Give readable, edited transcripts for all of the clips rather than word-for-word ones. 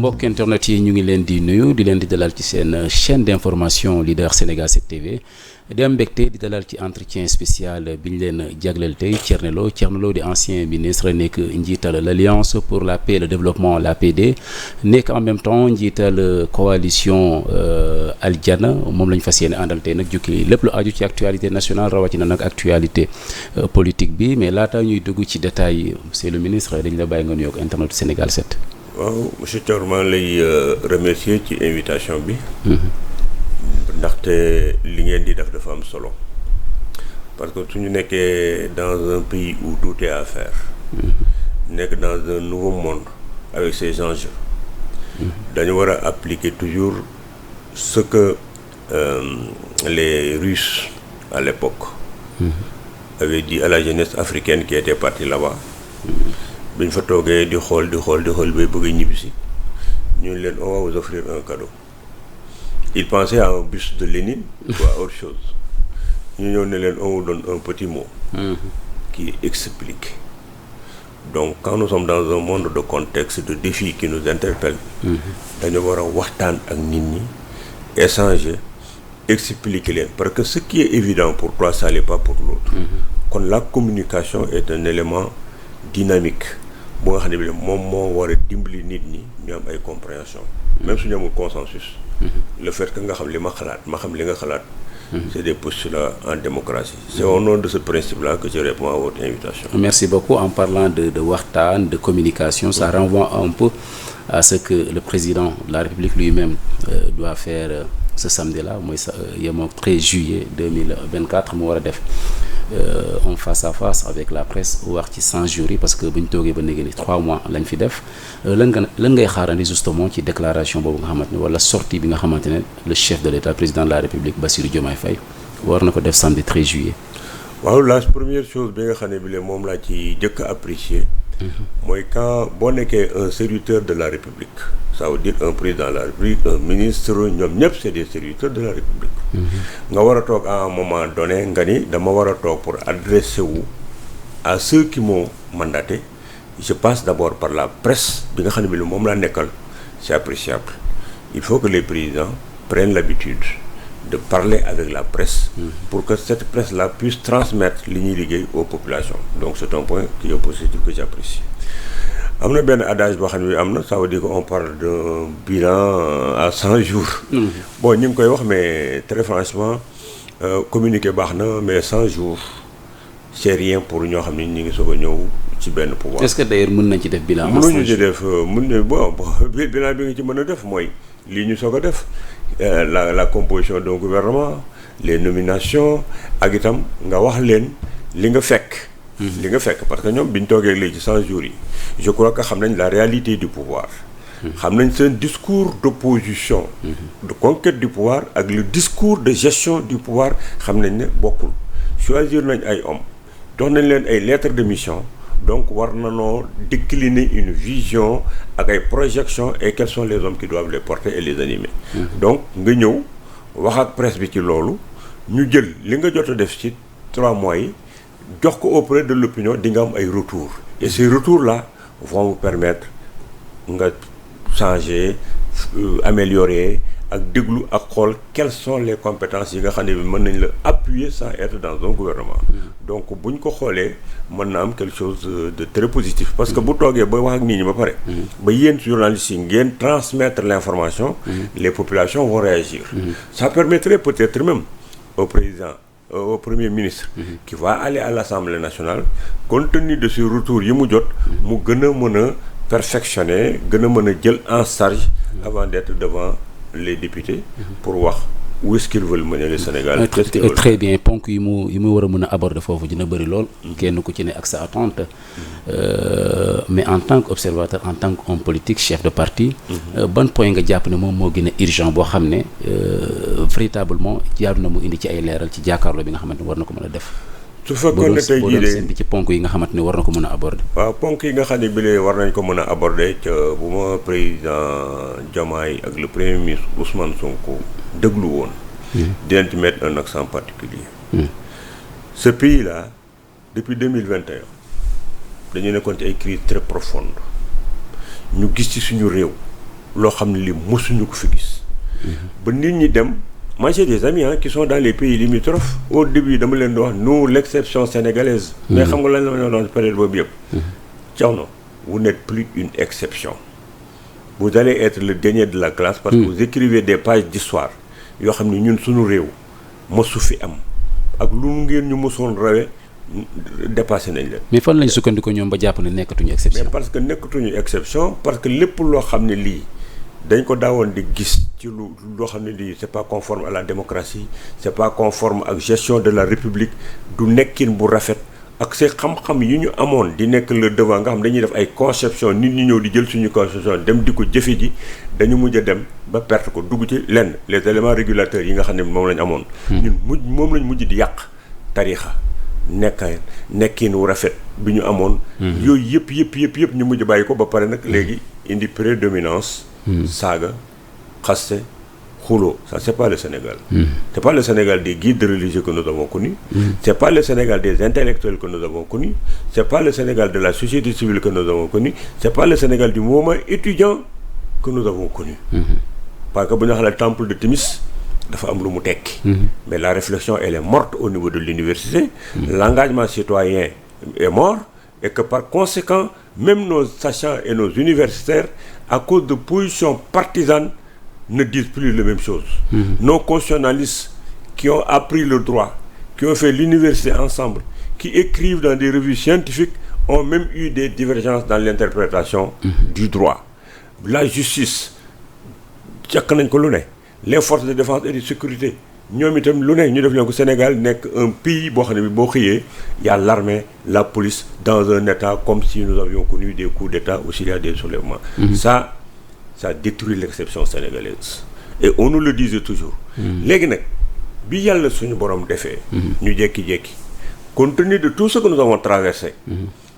mbokk internet yi ñu ngi leen di nuyu di leen di dalal ci seen chaîne d'information leader Sénégal 7 TV di am mbégte di dalal ci entretien spécial bi ñu leen jagleel tey Thierno Lo di ancien ministre nekk njiital l'Alliance pour la paix et le développement l'APD nekk en même temps njiital coalition Aljana moom la ñu fas yéene àndal tey nag jukki lépp lu aju ci actualité nationale rawatina nag actualité politique bi mais laata ñuy dugg ci détail monsieur le ministre dañ la bàyyi nga nuyoog internet Sénégal 7. waaw monsieur Thior maa ngi lay remercier ci invitation bi. ndaxte li ngeen di def dafa am solo. parce que su ñu nekkee dans un pays où tout est à faire. nekk dans un nouveau monde avec ses enjeux. dañu war a appliquer toujours ce que les Russes à l'époque avaient dit à la jeunesse africaine qui était partie là-bas. bi ñu fa toogee di xool bay bëgg a ñibbisi ñu leen on va vous offrir un cadeau. Ils pensaient à un buste de Lénine ou à autre chose. ñu ñëw ne leen on vous donne un petit mot. qui explique. Donc quand nous sommes dans un monde de contexte de défis qui nous interpellent. dañu war a waxtaan ak nit ñi échanger expliquer leen parce que ce qui est évident pour toi ça l'est pas pour l'autre. kon la communication est un élément dynamique. bu nga xam ne bi moom moo war a dimbali nit ñi ñu am ay compréhension même su ñu amul consensus. le fait que nga xam li ma xalaat ma xam li nga xalaat. c'est des postulats en démocratie. C'est au nom de ce principe-là que je réponds à votre invitation. Merci beaucoup. En parlant de waxtaan de communication, ça renvoie un peu à ce que le président de la République lui-même doit faire ce samedi-là mooy yemoo 13 juillet 2024 mu war a def en face à face avec la presse wax ci 100 jours yi parce que bu ñu toogee ba léegi ni 3 mois lañ fi def lan ngay xaarandi justement ci déclaration boobu nga xamante ne wala sortie bi nga xamante ne le chef de l'État président de la République Bassirou Diomaye Faye war na ko def samedi 13 juillet. waaw la première chose bi nga xam ne bi moom laa ci jëkk a apprécier. mooy quand boo nekkee un serviteur de la République. ça veut dire un président de la République un ministre ñoom ñëpp c'est des serviteurs de la République. nga war a toog à un moment donné nga ni dama war a toog pour adresser wu à ceux qui m'ont mandaté. Je passe d'abord par la presse bi nga xam ne bi moom laa nekkal c'est appréciable. Il faut que les présidents prennent l'habitude de parler avec la presse pour que cette presse-là puisse transmettre li ñuy liggéey aux populations. Donc c'est un point qui est positif que j'apprécie. am na benn adage boo xam ne am na ça veut dire qu'on parle d'un bilan à 100 jours. Bon ñu ngi koy wax mais très franchement communiquer baax na mais 100 jours c'est rien pour ñoo xam ne ñu ngi soog a ñëw ci benn pouvoir. Est-ce que d'ailleurs mën nañ ci def bilan. mënuñu ci def bon bilan bi nga ci mën a def mooy lii ñu soog a def la composition d'un gouvernement les nominations ak itam nga wax leen li nga fekk. li nga fekk parce que ñoom bi ñu toogee léegi 100 jours yi je crois que xam nañ la réalité du pouvoir. xam nañ seen discours d'opposition. de conquête du pouvoir ak le discours de gestion du pouvoir xam nañ ne bokkul. choisir nañ ay hommes jox nañ leen ay lettres de mission donc war nanoo décliner une vision ak ay projections et quels sont les hommes qui doivent les porter et les animer. donc nga ñëw wax ak presse bi ci loolu ñu jël li nga jot a def ci 3 mois yi. jox ko auprès de l'opinion di nga am ay retours et ces retours-là vont vous permettre nga changer améliorer ak déglu ak xool quelles sont les compétences yi nga xam ne bi mën nañ la appuyer sans être dans un gouvernement. donc bu ñu ko xoolee mën na am quelque chose de très positif. parce que bu toogee ba wax ak nit ñi ba pare. ba yéen journalistes yi ngeen transmettre l'information. les populations vont réagir. ça permettrait peut-être même au président. Au Premier ministre qui va aller à l'Assemblée nationale compte tenu de ce retour yi mu jot mu gën a mën a perfectionner gën a mën a jël en charge avant d'être devant les députés pour wax où est-ce qu'ils veulent mener le Sénégal. Très bien ponk yi mu war a mën a aborder foofu dina bëri lool kenn ku ci ne ak sa attente mais en tant qu'observateur en tant qu'homme politique chef de parti ban point nga jàpp ne moom moo gën a urgent boo xam ne véritablement jaadu na mu indi ci ay leeral ci jàkkaarloo bi nga xamante ne war na ko mën a def su fekkoon ne tey jii de seen bi ci ponk yi nga xamante ne war na ko mën a aborder. waaw ponk yi nga xam ne bi war nañ ko mën a aborder ca bu ma président Diomaye ak le premier ministre Ousmane Sonko déglu woon. dinañ ci mettre un accent particulier. Ce pays-là depuis 2021 dañu nekkoon ci ay crises très profondes ñu gis ci suñu réew loo xam ne li mosuñu ko fi gis. ba nit ñi dem. Moi j'ai des amis qui sont dans les pays limitrophes. Au début dama leen di wax nous l'exception sénégalaise. mais xam nga lan la ma doon période boobu yëpp. Thierno vous n'êtes plus une exception. vous allez être le dernier de la classe. parce que vous écrivez des pages d'histoire yoo xam ne ñun suñu réew mosu fi am ak lu ngeen ñu mosoon rawee dépassé nañ leen. mais fan lañ sukkandiku ñoom ba jàpp ne nekkatuñu exception. mais parce que nekkatuñu exception parce que lépp loo xam ne lii dañ ko daawoon di gis ci loo xam ne lii c'est pas conforme à la démocratie c'est pas conforme ak gestion de la république du nekkin bu rafet ak ces xam-xam yi ñu amoon di nekk le devant nga xam dañuy def ay conception nit ñi ñëw di jël suñu conception dem di ko jëfe ji dañu mujj a dem ba perte ko dugg ci lenn les éléments régulateurs yi nga xam ne moom lañ amoon. ñun moom lañ mujj di yàq tariixa nekkin wu rafet bi ñu amoon. yooyu yëpp ñu mujj bàyyi ko ba pare nag léegi indi prédominance. saaga xaste xuloo ça c'est pas le Sénégal. C'est pas le Sénégal des guides religieux que nous avons connus. C'est pas le Sénégal des intellectuels que nous avons connus. C'est pas le Sénégal de la société civile que nous avons connu. C'est pas le Sénégal du mouvement étudiant que nous avons connu. parce que bu ñu waxee le temple de Thémis dafa am lu mu tekki. mais la réflexion elle est morte au niveau de l'université. L'engagement citoyen est mort et que par conséquent même nos sachants et nos universitaires à cause de positions partisanes ne disent plus les mêmes choses. Nos constitutionnalistes qui ont appris le droit, qui ont fait l'université ensemble, qui écrivent dans des revues scientifiques ont même eu des divergences dans l'interprétation du droit. La justice jàkk nañ ko lu ne les forces de défense et de sécurité ñoom itam lu ne ñu def leen ko Sénégal nekk un pays boo xam ne bi boo xëyee y a l'armée la police dans un état comme si nous avions connu des coups d'état ou s'il y a des soulèvements. Ça détruit l'exception sénégalaise et on nous le disait toujours. léegi nag bi yàlla suñu borom defee ñu jékki-jékki compte tenu de tout ce que nous avons traversé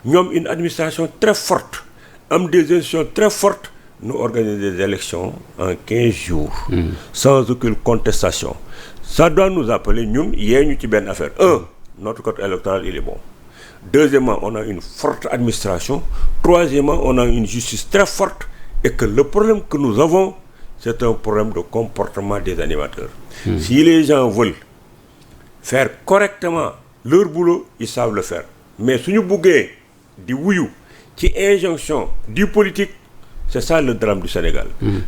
ñoom une administration très forte am des institutions très fortes nous organisons des élections en 15 jours sans aucune contestation. Ça doit nous appeler ñun yee ñu ci benn affaire. Notre code électoral il est bon. Deuxièmement, on a une forte administration. Troisièmement, on a une justice très forte et que le problème que nous avons c'est un problème de comportement des animateurs. Si les gens veulent faire correctement leur boulot, ils savent le faire. Mais suñu buggee di wuyu ci injonction du politique, c'est ça le drame du Sénégal.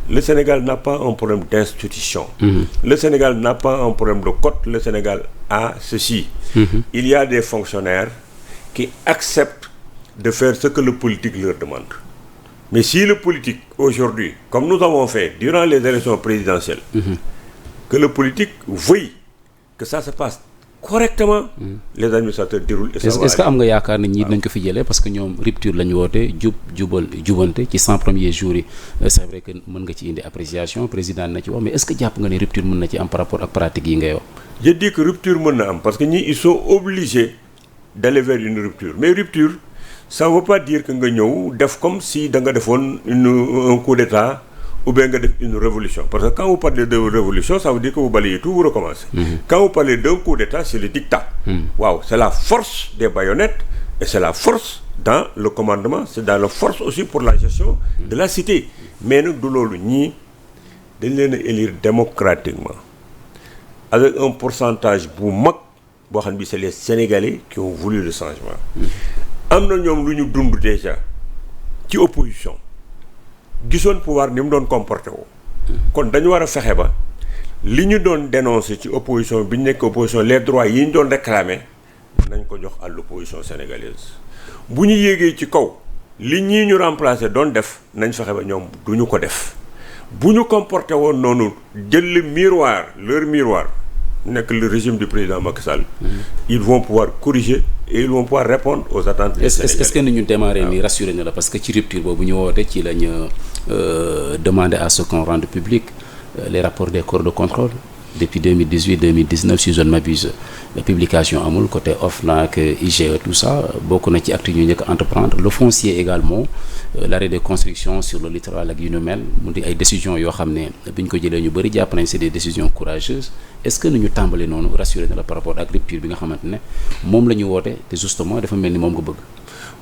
Le Sénégal n'a pas un problème d'institution. Le Sénégal n'a pas un problème de code. Le Sénégal a ceci. Il y a des fonctionnaires qui acceptent de faire ce que le politique leur demande. Mais si le politique, aujourd'hui, comme nous avons fait durant les élections présidentielles, que le politique veuille que ça se passe correctement, les administrateurs déroulent et ça va. Est-ce que am nga yaakaar ne ñii dinañ ko fi jëlee parce que ñoom rupture la ñu woote jubante ci 100 premiers jours yi c'est vrai que mën nga ci indi appréciation président na ci wax mais est-ce que jàpp nga ne rupture mën na ci am par rapport ak pratique yi ngay wax. Je dis que rupture mën na am parce que ñii ils sont obligés d'aller vers une rupture mais rupture ça veut pas dire que nga ñëw def comme si da nga defoon un coup d'état ou bien nga def une révolution parce que quand vous parlez de révolution ça veut dire que vous balayez tout vous recommencez. Quand vous parlez d'un coup d'état c'est le dictat. Waaw c'est la force des baïonnettes et c'est la force dans le commandement c'est dans la force aussi pour la gestion de la cité mais nag du loolu ñii dañ leen a élire démocratiquement avec un pourcentage bu mag boo xam ne bi c'est les Sénégalais qui ont voulu le changement. Am na ñoom lu ñu dund déjà ci opposition gisoon pouvoir ni mu doon comporté woo kon dañu war a fexe ba li ñu doon dénoncer ci opposition bi ñu nekk opposition les droits yi ñu doon réclamer nañ ko jox à l'opposition sénégalaise bu ñu yéegee ci kaw li ñii ñu remplacer doon def nañ fexe ba ñoom du ñu ko def bu ñu comporté woon noonu jël le miroir leur miroir nekk le régime du président Macky Sall ils vont pouvoir corriger et ils vont pouvoir répondre aux attentes des Sénégalais. Est-ce que ni ñu démarrer ni rassuré na la parce que ci rupture boobu ñu woote ci la ñu demander à ce qu'on rende public les rapports des corps de contrôle depuis 2018-2019 si je ne m'abuse publication amul côté OFNAC IGE tout ça bokk na ci actes ñu njëkk entreprendre le foncier également l'arrêt de construction sur le littoral ak yu nu mel mu di ay décisions yoo xam ne bi ñu ko jëlee ñu bëri jàpp nañ c'est des décisions courageuses est-ce que ni ñu tàmbalee noonu rassuré na la par rapport ak rupture bi nga xamante ne moom la ñu woote te justement dafa mel ni moom nga bëgg.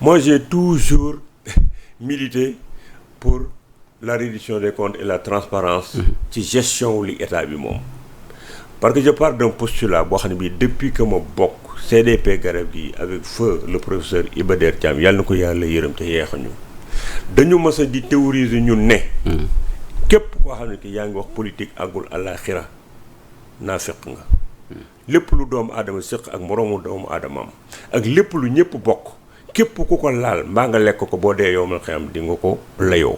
Moi j'ai toujours milité pour la reddition des comptes et la transparence ci gestion wu li état bi moom. parce que je pars d'un postulat boo xam ne bii depuis que ma bokk CDP garab gi avec feu le professeur Iba Der Thiam yàlla na ko yàlla yërëm te yeexañu dañu mës a di théoriser ñun ne képp koo xam ne ki yaa ngi wax politique àggul àllaaxira naa fekk nga lépp lu doomu aadama séq ak moroomu doomu aadamaam ak lépp lu ñëpp bokk képp ku ko laal mbaa nga lekk ko boo dee yow ma xam di nga ko layoo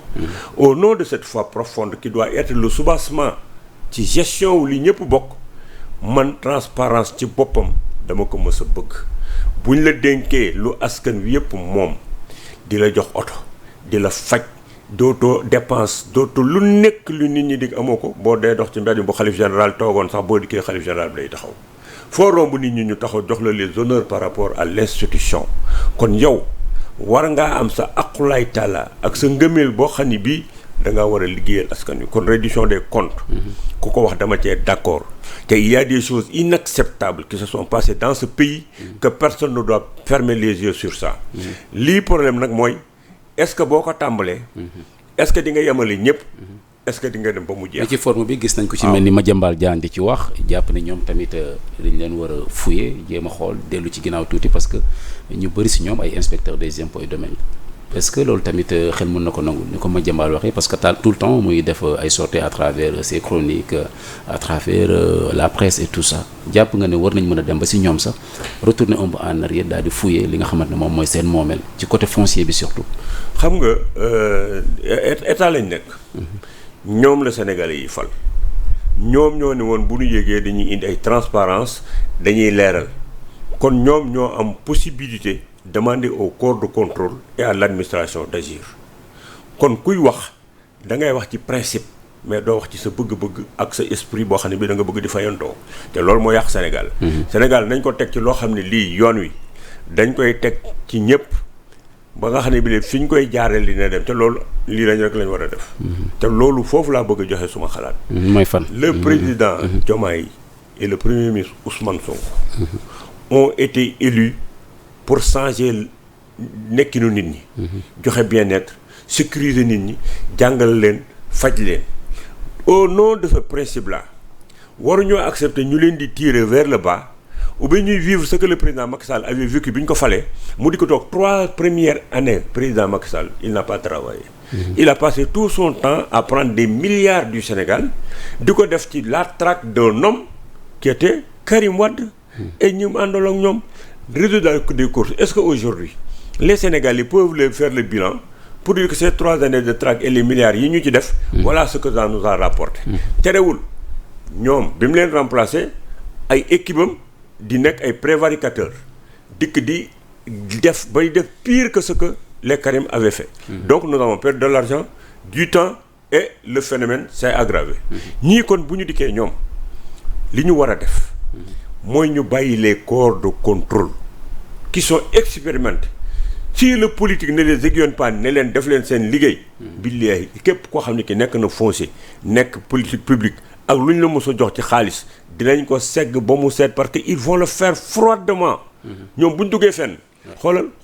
au nom de cette foi profonde qui doit être le soubassement ci gestion wu li ñëpp bokk man transparence ci boppam dama ko mës a bëgg buñ la dénkee lu askan wi yëpp moom di la jox oto di la faj dootoo dépense dootoo lu nekk lu nit ñi di amoo ko boo dee dox ci mbedd mi bu xalif général toogoon sax boo dikkee xalif général bi day taxaw foo romb nit ñi ñu taxaw jox la les honneurs par rapport à l'institution kon yow war ngaa am sa aqulaay taala ak sa ngëmeel boo xam ni bii da ngaa war a liggéeyal askan wi kon reddition des comptes ku ko wax dama cee d'accord te il y a des choses inacceptables qui se sont passées dans ce pays que personne ne doit fermer les yeux sur ça lii problème nag mooy est-ce que boo ko tàmbalee est-ce que di nga yemale ñëpp est-ce que di nga dem ba mu jeex. ci forme bi gis nañ ko ci mel ni Madiambal Diagne di ci wax jàpp ne ñoom tamit dañ leen war a fouiller jéem a xool dellu ci ginnaaw tuuti parce que ñu bëri si ñoom ay inspecteurs des impôts et domaines est-ce que loolu tamit xel mën na ko nangu ni ko Madiambal waxee parce que tout le temps muy def ay sorties à travers ses chroniques à travers la presse et tout ça jàpp nga ne war nañ mën a dem ba si ñoom sax retourner un peu en arrière daal di fouiller li nga xamante ne moom mooy seen moomeel ci côté foncier bi surtout. xam nga état lañ nekk. ñoom la Sénégalais yi fal ñoom ñoo ne woon bu ñu yégee dañuy indi ay transparence dañuy leeral kon ñoom ñoo am possibilité demander au corps de contrôle et à l'administration d'agir kon kuy wax da ngay wax ci principe mais doo wax ci sa bëgg-bëgg ak sa esprit boo xam ne bi da nga bëgg di fayantoo te loolu moo yàq Sénégal. Sénégal nañ ko teg ci loo xam ne lii yoon wi dañ koy teg ci ñëpp ba nga xam ne bi fi ñu koy jaareel dina dem te loolu lii lañ rek lañ war a def. te loolu foofu laa bëgg a joxe suma xalaat. mooy fan. Le président Diomaye et le premier ministre Ousmane Sonko ont été élus pour changer nekkinu nit ñi. joxe bien-être sécuriser nit ñi jàngal leen faj leen. au nom de ce principe-là waruñoo accepter ñu leen di tirer vers le bas ou bien ñuy vivre ce que le président Macky Sall avait vécu bi ñu ko falee mu di ko toog 3 premières années président Macky Sall il n'a pas travaillé. Il a passé tout son temps à prendre des milliards du Sénégal di ko def ci la traque d'un homme qui était Karim Wade et ñu àndal ak ñoom résultat des courses est-ce que aujourd'hui les Sénégalais peuvent faire le bilan pour dire que ces 3 années de traque et les milliards yi ñu ci def voilà ce que ça nous a rapporté terewul ñoom bi mu leen remplacer ay équipe am di nekk ay prévaricateurs dikk di def bay def pire que ce que les Karim avaient fait donc nous avons perdu de l'argent du temps et le phénomène s'est aggravé ñii kon bu ñu dikkee ñoom li ñu war a def mooy ñu bàyyi les corps de contrôle qui sont expérimentés si le politique ne les aiguillonne pas ne leen def leen seen liggéey billahi képp koo xam ne ki nekk na foncier nekk politique publique ak lu ñu la mos a jox ci xaalis dinañ ko segg ba mu seet parce que ils vont le faire froidement ñoom bu ñu duggee fenn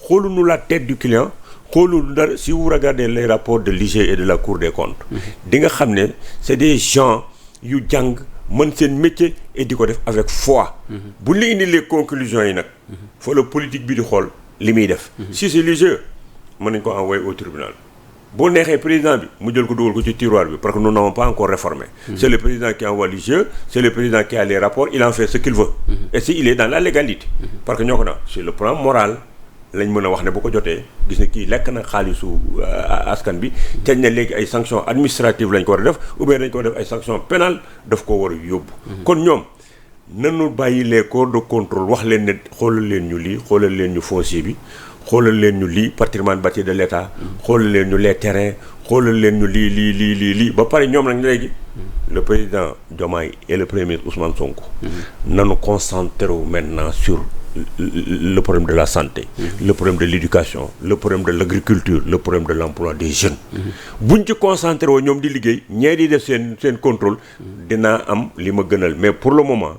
xooluñu la tête du client xooluñu dara. Si vous regardez les rapports de l'IG et de la Cour des comptes di nga xam ne c'est des gens yu jàng mën seen métier et di ko def avec foi bu ñu la indi les conclusions yi nag fa la politique bi di xool li muy def si c'est l'IGE mën nañ ko envoyer au tribunal boo neexee président bi mu jël ko dugal ko ci tiroir bi parce que nous n'avons pas encore réformé c'est le président qui envoie l'IGE c'est le président qui a les rapports il en fait ce qu'il veut et si il est dans la légalité parce que ñoo ko na sur le plan moral lañ mën a wax ne bu ko jotee gis ne kii lekk na xaalisu askan bi teñ na léegi ay sanctions administratives lañ ko war a def ou bien dañ ko def ay sanctions pénales daf ko war a yóbbu kon ñoom nanu bàyyi les corps de contrôle wax leen ne xoolal leen ñu lii xoolal leen ñu foncier bi xoolal leen ñu lii patrimoine bâti de l'État xoolal leen ñu les terrains xoolal leen ñu lii ba pare ñoom nag léegi le président Diomaye et le premier ministre Ousmane Sonko nanu concentré wu maintenant sur le problème de la santé le problème de l'éducation le problème de l'agriculture le problème de l'emploi des jeunes buñ ci concentré woo ñoom di liggéey ñee di def seen contrôle dinaa am li ma gënal mais pour le moment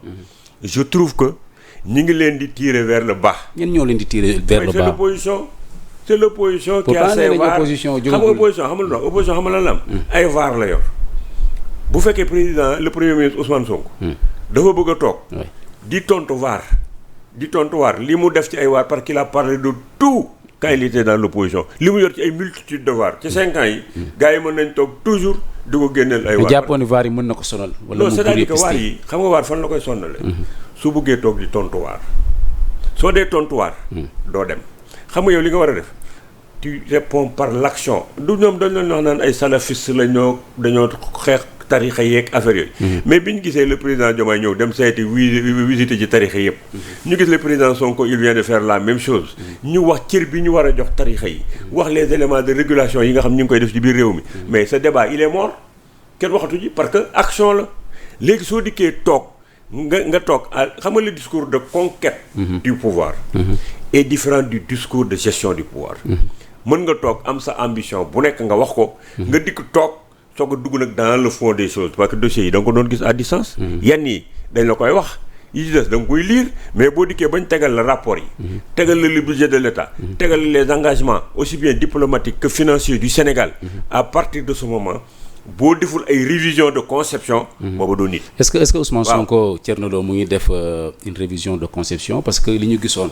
je trouve que ñi ngi leen di tirer vers le bas. ñen ñoo leen di tirer vers le bas c'est l'opposition c'est l'opposition qui a ses VAR. Xam nga opposition xam lan la am. ay VAR la yor. bu fekkee le premier ministre Ousmane Sonko. dafa bëgg a toog. di tontu VAR li mu def ci ay VAR parce qu'il a parlé de tout quand il était dans l'opposition li mu yor ci ay multitude de VAR ci 5 ans yi. gars yi mën nañ toog toujours di ko génneel ay VAR. jàppoon ni VAR yi mën na ko sonal. wala non c'est-à-dire que VAR yi xam nga VAR fan la koy sonale. su bëggee toog di tontu VAR. soo dee tontu VAR. doo dem xam nga yow li nga war a def. tu réponds par l'action du ñoom dañ leen wax naan ay salafistes la dañoo xeex tarixa yeeg affaire yooyu. mais bi ñu gisee le président Diomaye ñëw dem seeti visiter ci tarixa yëpp. ñu gis le président Sonko il vient de faire la même chose. ñu wax cër bi ñu war a jox tarixa yi. wax les éléments de régulation yi nga xam ñu ngi koy def ci biir réew mi. mais ce débat il est mort kenn waxatu ji parce que action la léegi soo dikkee toog nga toog xam nga le discours de conquête. du pouvoir. est différent du discours de gestion du pouvoir. mën nga toog am sa ambition bu nekk nga wax ko. nga dikk toog soog a dugg nag dans le fond des choses parce que dossiers yi da nga ko doon gis à distance. yenn yi dañ la koy wax yi ci des da nga koy lire mais boo dikkee bañ tegal la rapport yi. tegal la le budget de l'État. tegal la les engagements aussi bien diplomatiques que financiers du Sénégal. à partir de ce moment boo deful ay révision de conception. booba doo nit. est-ce que Ousmane Sonko Thierno Lo mu ngi def une révision de conception parce que li ñu gisoon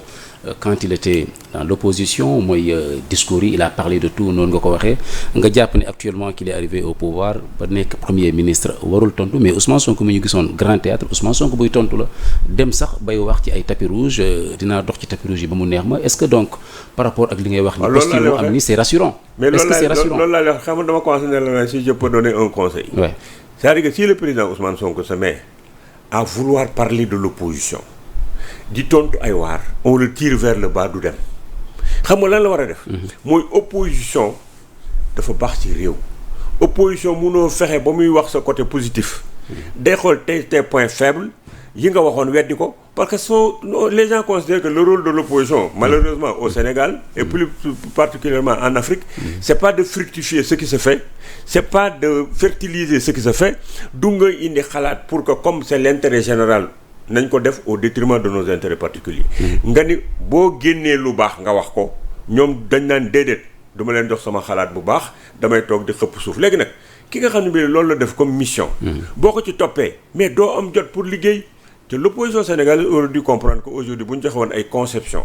quand il était dans l'opposition mooy discours yi il a parlé de tout noonu nga ko waxee nga jàpp ne actuellement qu'il est arrivé au pouvoir ba nekk premier ministre warul tontu mais Ousmane Sonko mu ñu gisoon grand théâtre Ousmane Sonko buy tontu la dem sax bay wax ci ay tapis rouge dinaa dox ci tapis rouge yi ba mu neex ma est-ce que donc par rapport ak li ngay wax ni posture moo am ni c'est rassurant. mais loolu laa wax xam nga dama commencé ne la si je peux donner un conseil. Ouais. C'est-à-dire que si le président Ousmane Sonko se met à vouloir parler de l'opposition di tontu ay waar on le tire vers le bas du dem xam nga lan la war a def. mooy opposition dafa baax ci réew. opposition munoo fexe ba muy wax sa côté positif. day xool tes points faibles yi nga waxoon weddi ko parce que les gens considèrent que le rôle de l'opposition malheureusement au Sénégal et plus particulièrement en Afrique c'est pas de fructifier ce qui se fait c'est pas de fertiliser ce qui se fait du nga indi xalaat pour que comme c'est l'intérêt général nañ ko def au détriment de nos intérêts particuliers nga ni boo génnee lu baax nga wax ko ñoom dañ naan déedéet duma leen jox sama xalaat bu baax damay toog di xëpp suuf léegi nag ki nga xam ne bi loolu la def comme mission boo ko ci toppee mais doo am jot pour liggéey te l'opposition sénégalaise aurait dû comprendre qu'aujourd'hui bu ñu joxe woon ay conception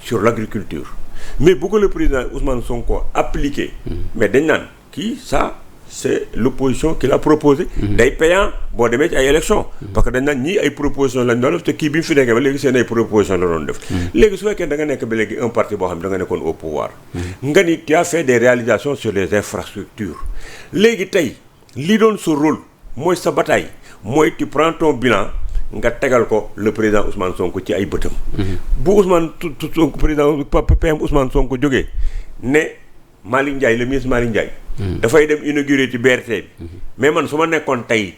sur l'agriculture mais bu ko le président Ousmane Sonko appliqué mais dañ naan kii ça c'est l'opposition qui l'a proposé day payant boo demee ci ay élections parce que dañ naan ñii ay proposition lañ doon def te kii bi mu fi nekkee ba léegi seen ay proposition la doon def léegi su fekkee da nga nekk ba léegi un parti boo xam ne da nga nekkoon au pouvoir nga ni tu as fait des réalisations sur les infrastructures léegi tey li doon sa rôle mooy sa bataille mooy tu prends ton bilan nga tegal ko le président Ousmane Sonko ci ay bëtam bu Ousmane Sonko président PM Ousmane Sonko jógee ne Malick Ndiaye le ministre Malick Ndiaye dafay dem inaugurer ci BRT bi mais man su ma nekkoon tey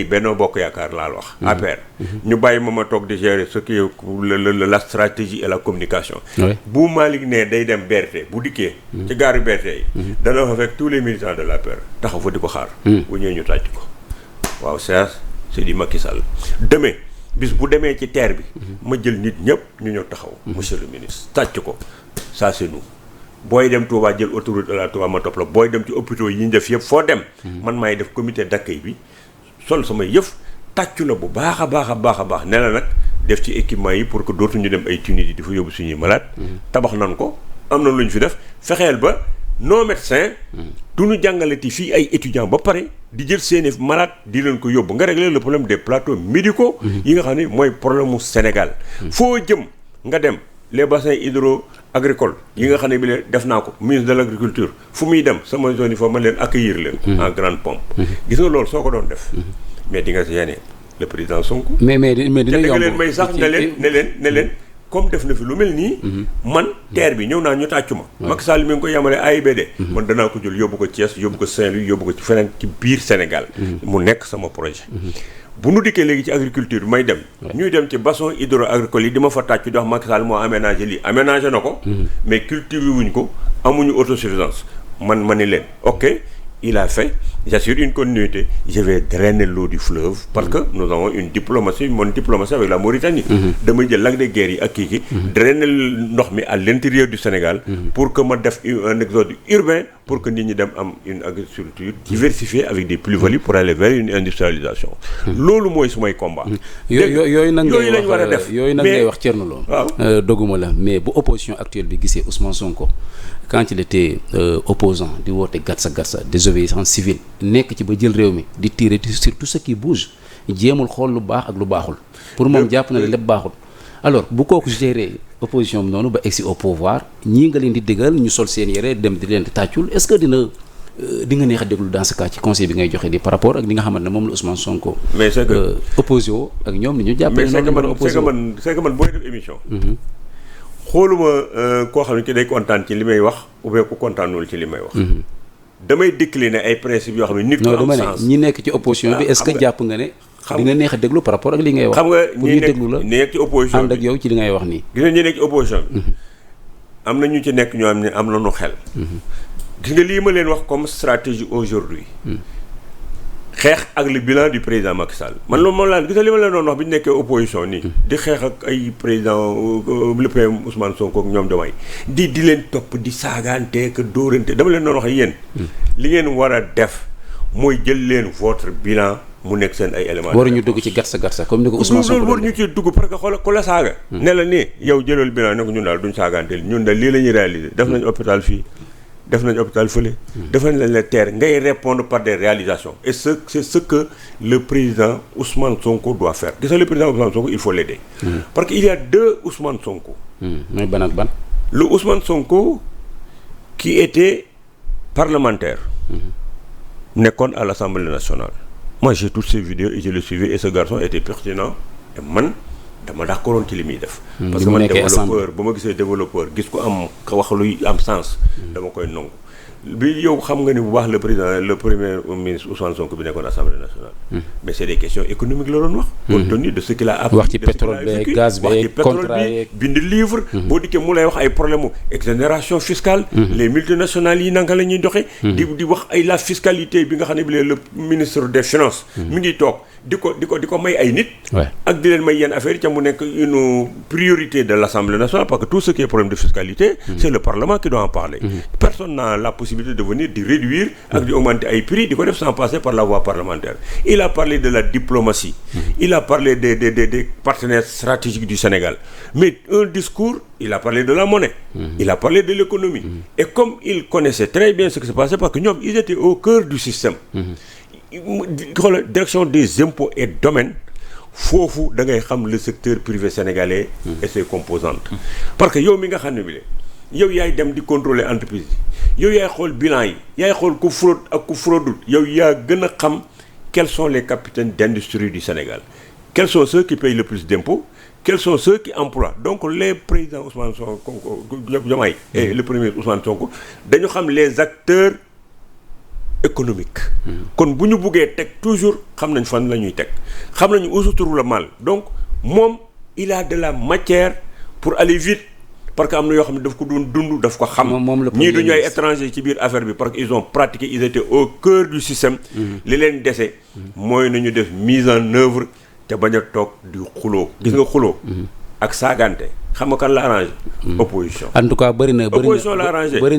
Benno Bokk Yaakaar laal wax APR ñu bàyyi ma toog di gérer ce qui est la stratégie et la communication bu Malick ne day dem BRT bu dikkee ci gaaru BRT yi dana fa fekk tous les militants de l'APR taxaw fa di ko xaar bu ñëwee ñu tàcc ko waaw c'est di Macky Sall demee bis bu demee ci terre bi ma jël nit ñëpp ñu ñëw taxaw monsieur le ministre tàcc ko ça c'est nous booy dem Touba jël autoroute de la Touba ma topp la booy dem ci hôpitaux yi ñu def yëpp foo dem man maay def comité d'accueil bi sol sama yëf tàccu la bu baax a baax ne la nag def ci équipement yi pour que dootuñu dem ay Tunisie di fa yóbbu suñuy malade tabax nan ko am na lu ñu fi def fexeel ba nos médecins du ñu jàngalati fii ay étudiants ba pare di jël seeni malade di leen ko yóbbu nga régler le problème des plateaux médicaux yi nga xam ne mooy problème mu Sénégal foo jëm nga dem les bassins hydro-agricoles yi nga xam ne bi leen def naa ko ministre de l'agriculture fu muy dem sama zone yi foofu man leen accueillir leen en grande pompe gis nga loolu soo ko doon def mais di nga gêner le président Sonko mais dina yomb leen may sax ne leen comme def na fi lu mel nii man terre bi ñëw naa ñu tàccu ma Macky Sall mi ngi ko yemale AIBD man danaa ko jël yóbbu ko Thiès yóbbu ko Saint-Louis yóbbu ko ci feneen ci biir Sénégal mu nekk sama projet bu nu dikkee léegi ci agriculture bi may dem ñuy dem ci bassin hydro-agricole yi di ma fa tàccu di wax Macky Sall moo aménagé lii aménagé na ko mais cultivé wuñ ko amuñu autosuffisance man ma ni leen ok il a fait, j'assure une continuité, je vais drainer l'eau du fleuve parce que nous avons une diplomatie avec la Mauritanie. damay jël lac de Guiers yi ak kii drainer ndox mi à l'intérieur du Sénégal pour que ma def un exode urbain pour que nit ñi dem am une agriculture diversifiée avec des plus-values pour aller vers une industrialisation. loolu mooy sumay combat. yooyu nag lañ war a def yooyu nag ngay wax Thierno Lo. waaw doguma la mais bu opposition actuelle bi gisee Ousmane Sonko quand il était opposant di woote gatsa désobéissance civile nekk ci ba jël réew mi di tirer sur tout ce qui bouge jéemul xool lu baax ak lu baaxul pour moom jàpp na ne lépp baaxul. alors bu kooku gérer opposition bi noonu ba egsi au pouvoir ñii nga leen di déggal ñu sol seen yére dem di leen di tàccul est-ce que di nga neex a déglu dans ce cas ci conseil bi ngay joxe di par rapport ak li nga xamante ne moom la Ousmane Sonko. mais c'est que opposé woo ak ñoom ni ñu jàppale. mais c'est que man booy def émission. xooluma koo xam ne ki day kontaan ci li may wax ou bien ku kontaanul ci li may wax. damay décliner ay principes yoo xam ne nit ku am sens. ñi nekk ci opposition bi est-ce que jàpp nga ne. di nga neex a déglu par rapport ak li ngay wax. xam nga pour ñu déglu la nekk ci opposition ànd ak yow ci li ngay wax nii. gis nga ñi nekk ci opposition bi. am na ñu ci nekk ñoo xam ne am nañu xel. gis nga lii ma leen wax comme stratégie aujourd'hui xeex ak le bilan du président Macky Sall man loolu moom laa gis nga li ma leen doon wax bi ñu nekkee opposition nii. di xeex ak ay président le premier Ousmane Sonko ak ñoom Diomaye di leen topp di saagaante que dóorante dama leen doon wax ak yéen. li ngeen war a def mooy jël leen votre bilan mu nekk seen ay éléments. waruñu dugg ci gatsa comme ni ko Ousmane Sonko loolu waruñu ci dugg parce que xoolal ku la saaga. ne la nii yow jëlal bilan ne ko ñun daal duñ saagaanteel ñun daal lii la ñuy réaliser def nañ hôpital fii. def nañ hôpital fële. def nañ la terre ngay répondre par des réalisations et c'est ce que le président Ousmane Sonko doit faire gis nga le président Ousmane Sonko il faut l'aider. parce que il y a deux Ousmane Sonko. mooy ban ak ban. le Ousmane Sonko qui était parlementaire. nekkoon à l'Assemblée nationale. moi j'ai toutes ces vidéos et je le suivais et ce garçon était pertinent et man. dama d'accordoon ci li muy def. parce que man développeur bu ma gisee développeur gis ko am wax luy am sens. dama koy nangu bi yow xam nga ni bu baax le premier ministre Ousmane Sonko bi nekkoon Assemblée nationale. mais c'est des questions économiques la doon wax. compte tenu de ce qu'il a appris. wax ci pétrole bi gaz bi contrat yeeg bind livre. boo dikkee mu lay wax ay problème mu exonération fiscale. les multinationales yi nanga la ñuy doxee. di wax ay la fiscalité bi nga xam ne bi le ministre des finances. mi ngi toog di ko may ay nit. ak di leen may yenn affaire yi ca mu nekk une priorité de l'Assemblée nationale parce que tout ce qui est problème de fiscalité. c'est le Parlement qui doit en parler. personne n'a la possibilité de venir di réduire ak di augmenter ay prix di ko def sans passer par la voie parlementaire. il a parlé de la diplomatie. il a parlé des partenaires stratégiques du Sénégal mais un discours il a parlé de la monnaie. il a parlé de l'économie. et comme il connaissait très bien ce qui se passait parce que ñoom ils étaient au cœur du système. xoolal direction des impôts et domaines foofu da ngay xam le secteur privé sénégalais et ses composantes. parce que yow mi nga xam ne bi yow yaay dem di contrôler entreprise yi yow yaay xool bilan yi yaay xool ku fraude ak ku fraudul yow yaa gën a xam quels sont les capitaines d'industrie du Sénégal quels sont ceux qui payent le plus d'impôts quels sont ceux qui emploient donc les présidents Ousmane Sonko Diomaye et le premier Ousmane Sonko dañu xam les acteurs économique kon bu ñu buggee teg toujours xam nañ fan la ñuy teg xam nañu où se trouve le mal donc moom il a de la matière pour aller vite parce que am na yoo xam ne daf ko doon dund daf ko xam ñii duñu ay étrangers ci biir affaire bi parce que ils ont pratiqué ils étaient au cœur du système li leen dese mooy nañu def mise en œuvre te bañ a toog di xuloo gis nga xuloo ak saagante xam nga kan la arrangé. opposition en tout cas bëri na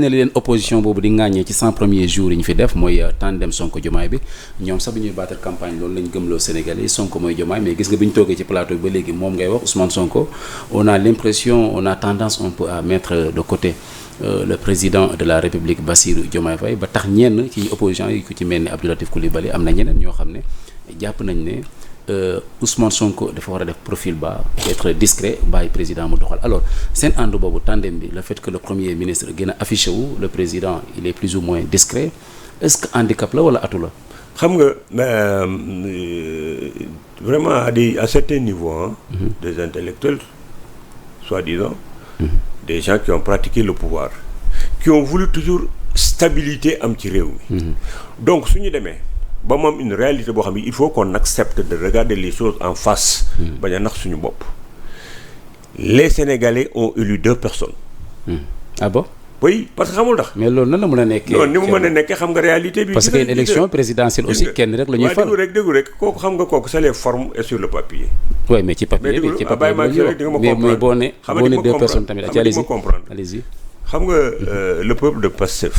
li leen opposition boobu di ŋàññee ci 100 premiers jours yi ñu fi def mooy tandem Sonko Diomaye bi ñoom sax bi ñuy battre campagne loolu lañ gëmloo Sénégalais yi Sonko mooy Diomaye mais gis nga bi ñu toogee ci plateau bi ba léegi moom ngay wax Ousmane Sonko on a tendance un peu à mettre de côté le président de la République Bassirou Diomaye Faye ba tax ñenn ci opposition yi ku ci mel ni Abdou Latif Coulibaly am na ñeneen ñoo xam ne jàpp nañ ne Ousmane Sonko dafa war a def profil bas être discret bàyyi président mu doxal alors seen ànd boobu tandem bi le fait que le premier ministre gën a affiché wu le président il est plus ou moins discret est-ce que handicap la wala atu la. xam nga vraiment à certains niveaux des intellectuels soi-disant des gens qui ont pratiqué le pouvoir qui ont voulu toujours stabilité am ci réew mi donc suñu demee ba moom une réalité boo xam ne il faut qu'on accepte de regarder les choses en face bañ a nax suñu bopp les Sénégalais ont élu 2 personnes ah bon oui parce que xamul tax. mais loolu nan la mën a nekkee. non ni mu mën a nekkee xam nga réalité bi. parce que une élection présidentielle aussi kenn rek la ñuy fal. waaw déglu rek kooku xam nga kooku c'est les formes et sur le papier. oui mais ci papier bi ci papier bi mais boo ne deux personnes tamit. allez-y comprendre allez-y. xam nga le peuple de Pastef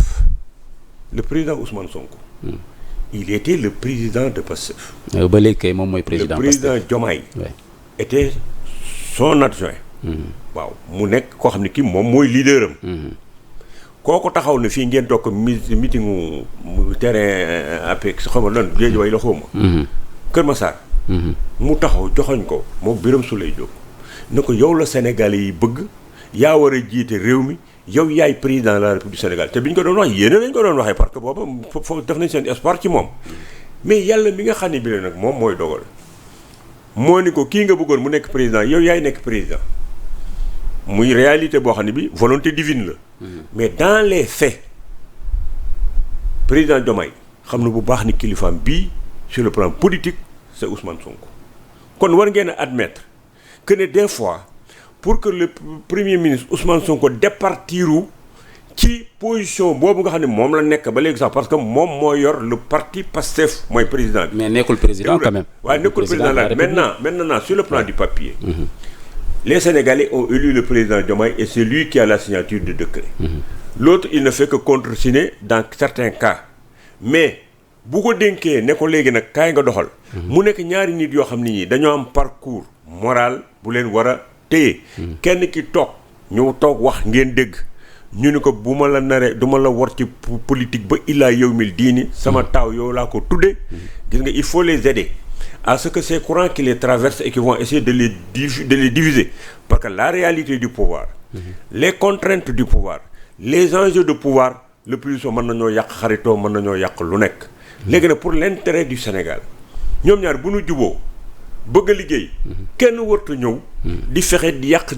le président Ousmane Sonko. il était le président de Pastef. ba léegi kay moom mooy président Pastef. le président Diomaye. était son adjoint. waaw mu nekk koo xam ne kii moom mooy leader am. kooku taxaw na fii ngeen toog meetingu terrain APEX xaw ma lan Guédiawaye la xaw ma. Kër Massar. mu taxaw joxoñ ko moom Birame Souleye Diop ne ko yow la Sénégalais yi bëgg yaa war a jiite réew mi yow yaay président de la République du Sénégal te bi ñu ko doon wax yéen lañ ko doon waxee parce que booba foofu def nañ seen espoir ci moom. mais yàlla mi nga xam ne bi la nag moom mooy dogal moo ni ko kii nga bëggoon mu nekk président yow yaay nekk président. muy réalité boo xam ne bi volonté divine la. mais dans les faits président Diomaye xam na bu baax ni kilifaam bii sur le plan politique c'est Ousmane Sonko. kon war ngeen a admettre que ne des fois pour que le premier ministre Ousmane Sonko départiru ci position boobu nga xam ne moom la nekk ba léegi sax parce que moom moo yor le parti Pastef mooy président bi. mais nekkul président quand même. waaye nekkul président la maintenant sur le plan du papier. Les Sénégalais ont élu le président Diomaye et c'est lui qui a la signature du décret. L'autre, il ne fait que contresigner dans certains cas. Mais bu ko dénkee ne ko léegi nag kaay nga doxal. mu nekk ñaari nit yoo xam ne ñii dañoo am parcours moral bu leen war a téye. kenn ki toog ñëw toog wax ngeen dégg ñu ni ko bu ma la naree du ma la war ci politique ba illaa yow mil diini sama taaw yow laa ko tuddee. gis nga il faut les aider. à ce que ces courants qui les traversent et qui vont essayer de les diviser. Parce que la réalité du pouvoir, les contraintes du pouvoir, les enjeux de pouvoir, le plus souvent, mën nañoo yàq xaritoo mën nañoo yàq lu nekk. léegi nag pour l'intérêt du Sénégal ñoom ñaar bu ñu juboo bëgg a liggéey. kenn warta ñëw. di fexe di yàq.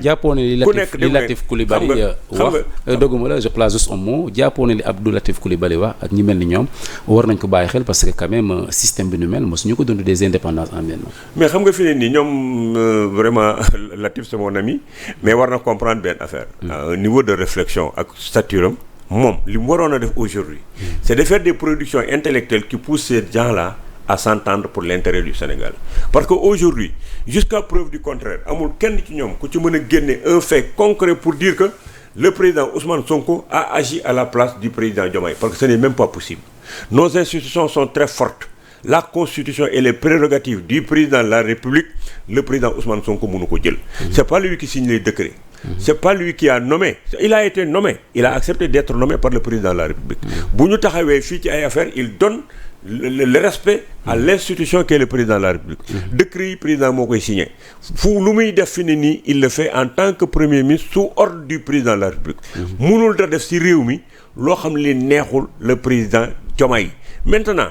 jàppoo ne li Latif Coulibaly wax doguma la je place juste un mot jàppoo ne li Abdou Latif Coulibaly wax ak ñi mel ni ñoom war nañ ko bàyyi xel parce que quand même système bi nu mel mosuñu ko dund des indépendances en maintenant. mais xam nga fi ne nii ñoom vraiment Latif c'est mon ami mais war na comprendre benn affaire. à un niveau de réflexion ak stature am moom li mu waroon a def aujourd'hui c'est de faire des productions intellectuelles qui poussent ces gens-là à s'entendre pour l'intérêt du Sénégal. Parce qu'aujourd'hui, jusqu'à preuve du contraire, amul kenn ci ñoom ku ci mën a génne un fait concret pour dire que le président Ousmane Sonko a agi à la place du président Diomaye. Parce que ce n'est même pas possible. Nos institutions sont très fortes. La Constitution et les prérogatives du président de la République, le président Ousmane Sonko mënu ko jël. C'est pas lui qui signe les décrets. C'est pas lui qui a nommé. Il a été nommé. Il a accepté d'être nommé par le président de la République. Bu ñu taxawee fii ci ay affaires, il donne le respect à l'institution qui est le président de la République. décret yi président moo koy signé fu lu muy def fi ne nii il le fait en tant que premier ministre sous ordre du président de la République. mënul da def ci réew mi loo xam li neexul le président Diomaye. Maintenant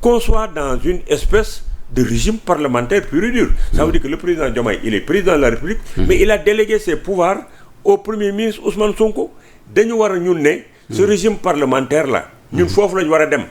qu'on soit dans une espèce de régime parlementaire pur et dur. Ça veut dire que le président Diomaye il est président de la République. mais il a délégué ses pouvoirs au premier ministre Ousmane Sonko. dañu war a ñun ne ce régime parlementaire là ñun foofu lañu war a dem.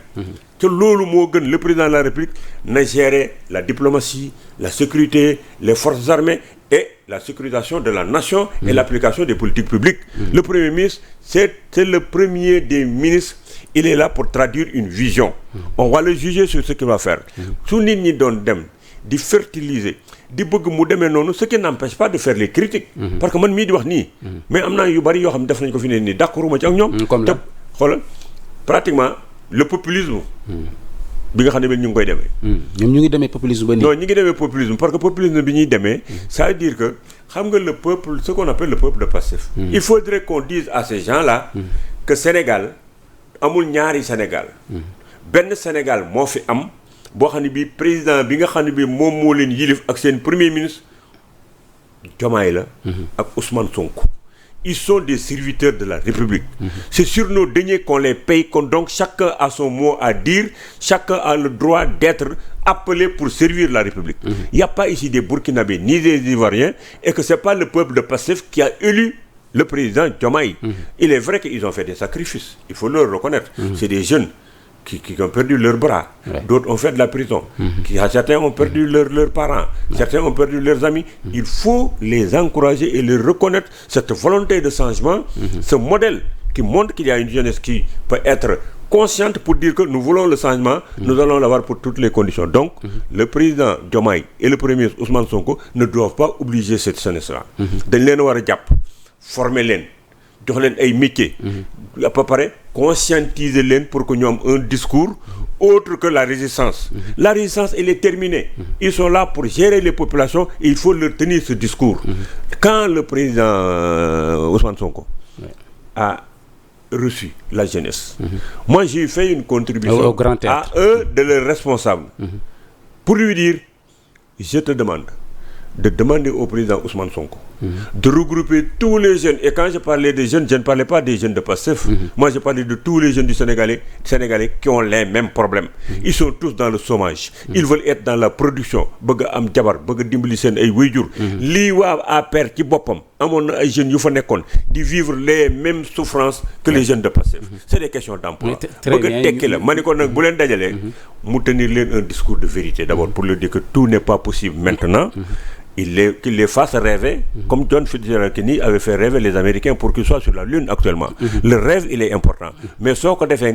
te loolu moo gën le président de la République na gérer la diplomatie la sécurité les forces armées et la sécurisation de la nation et l'application des politiques publiques. Le premier ministre c'est le premier des ministres. Il est là pour traduire une vision. On va le juger sur ce qu'il va faire. su nit ñi doon dem di fertiliser di bëgg mu demee noonu ce qui n'empêche pas de faire les critiques. parce que man mii di wax nii. mais am naa yu bari yoo xam ne def nañ ko fi ne nii d'accorduma ci ak ñoom. comme la xoolal pratiquement le populisme. bi nga xam ne ñu ngi koy demee. ñoom ñu ngi demee populisme ba nii. non ñu ngi demee populisme parce que populisme bi ñuy demee. ça veut dire que xam nga le peuple ce qu'on appelle le peuple de Pastef. il faudrait qu'on dise à ces gens-là. que Sénégal amul ñaari Sénégal. benn Sénégal moo fi am boo xam ne bii président bi nga xam ne bii moom moo leen yilif ak seen premier ministre Diomaye la. ak Ousmane Sonko. Ils sont des serviteurs de la République. C'est sur nos deniers qu'on les paye, donc chacun a son mot à dire, chacun a le droit d'être appelé pour servir la République. Il n'y a pas ici des Burkinabés ni des Ivoiriens, et que ce n'est pas le peuple de Pastef qui a élu le président Diomaye. Il est vrai qu'ils ont fait des sacrifices, il faut le reconnaître. C'est des jeunes qui ont perdu leurs bras, d'autres ont fait de la prison, certains ont perdu leurs parents, certains ont perdu leurs amis. Il faut les encourager et les reconnaître, cette volonté de changement, ce modèle qui montre qu'il y a une jeunesse qui peut être consciente pour dire que nous voulons le changement, nous allons l'avoir pour toutes les conditions. Donc, le président Diomaye et le premier ministre Ousmane Sonko ne doivent pas obliger cette jeunesse-là. Dañ leen war a jàpp, former leen, jox leen ay métiers, à peu près conscientiser leen pour que ñu am un discours autre que la résistance. La résistance, elle est terminée. Ils sont là pour gérer les populations et il faut leur tenir ce discours. Quand le président Ousmane Sonko a reçu la jeunesse, moi j'ai fait une contribution à eux de leurs responsables pour lui dire, je te demande de demander au président Ousmane Sonko de regrouper tous les jeunes. Et quand je parlais des jeunes, je ne parlais pas des jeunes de Pastef. Moi, je parlais de tous les jeunes du Sénégalais qui ont les mêmes problèmes. Ils sont tous dans le chômage. Ils veulent être dans la production. Bëgg am jabar, bëgg dimbali seen ay waajur. Lii waa APR ci boppam amoon na ay jeunes yu fa nekkoon di vivre les mêmes souffrances que les jeunes de Pastef. C'est des questions d'emploi. Bëgg tekki la ma ne ko nag bu leen dajalee mu tenir leen un discours de vérité d'abord pour leur dire que tout n'est pas possible maintenant. Qu'il les fasse rêver, comme John Fitzgerald Kennedy avait fait rêver les Américains pour qu'ils soient sur la Lune actuellement. Le rêve, il est important. Mais ce qu'on a fait,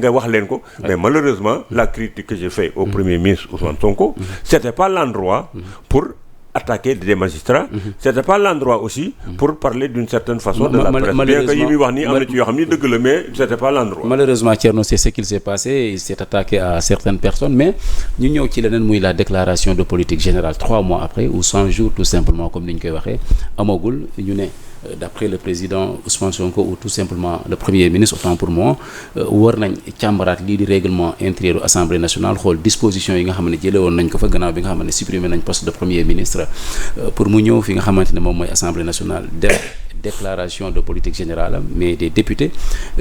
mais malheureusement, la critique que j'ai faite au Premier ministre Ousmane Sonko, c'était pas l'endroit pour attaquer des magistrats, c'était pas l'endroit aussi pour parler d'une certaine façon de la presse. Bien que Yimi wax ni am na ci yoo xam ni dëgg la, mais c'était pas l'endroit. Malheureusement, Thierno, c'est ce qu'il s'est passé. Il s'est attaqué à certaines personnes, mais ñu ñëw ci leneen muy la déclaration de politique générale 3 mois après ou 100 jours tout simplement comme ni ñu koy waxee amagul ñu ne d'après le président Ousmane Sonko ou tout simplement le premier ministre autant pour moi war nañ càmbaraat lii di règlement intérieur Assemblée nationale xool disposition yi nga xam ne jëlee woon nañ ko fa gannaaw bi nga xam ne supprimé nañ poste de premier ministre pour mu ñëw fi nga xamante ne moom mooy Assemblée nationale def déclaration de politique générale mais des députés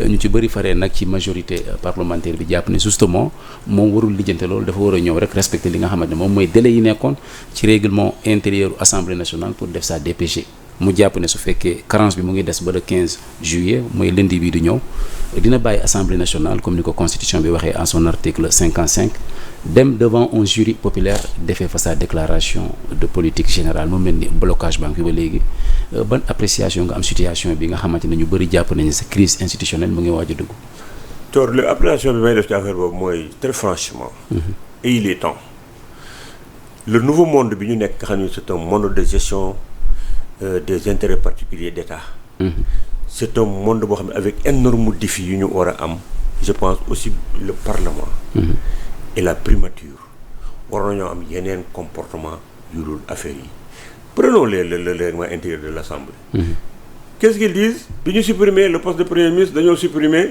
ñu ci bëri faree nag ci majorité parlementaire bi jàpp ne justement moom warul lijjante loolu dafa war a ñëw rek respecter li nga xamante ne moom mooy délai yi nekkoon ci règlement intérieur Assemblée nationale pour def sa DPG. mu jàpp ne su fekkee carence bi mu ngi des ba le 15 juillet mooy lundi bii di ñëw dina bàyyi assemblée nationale comme ni ko constitution bi waxee en son article 55 dem devant un jury populaire defee fa sa déclaration de politique générale mu mel ni blocage banque bi ba léegi ban appréciation nga am situation bi nga xamante ne ñu bëri jàpp nañu sa crise institutionnelle mu ngi waaj a dugg. Tor l'appréciation bi may def ci affaire boobu mooy très franchement. Et il est temps. Le nouveau monde bi ñu nekk nga xam ne c'est un monde de gestion. Des intérêts particuliers d'État. C'est un monde boo xam ne avec énorme défi yu ñu war a am je pense aussi le Parlement et la primature war nañoo am yeneen comportement yu dul affaire yi. Prenons le règlement intérieur de l'Assemblée. Qu'est-ce qu'ils disent? Bi ñu supprimer le poste de premier ministre dañoo supprimer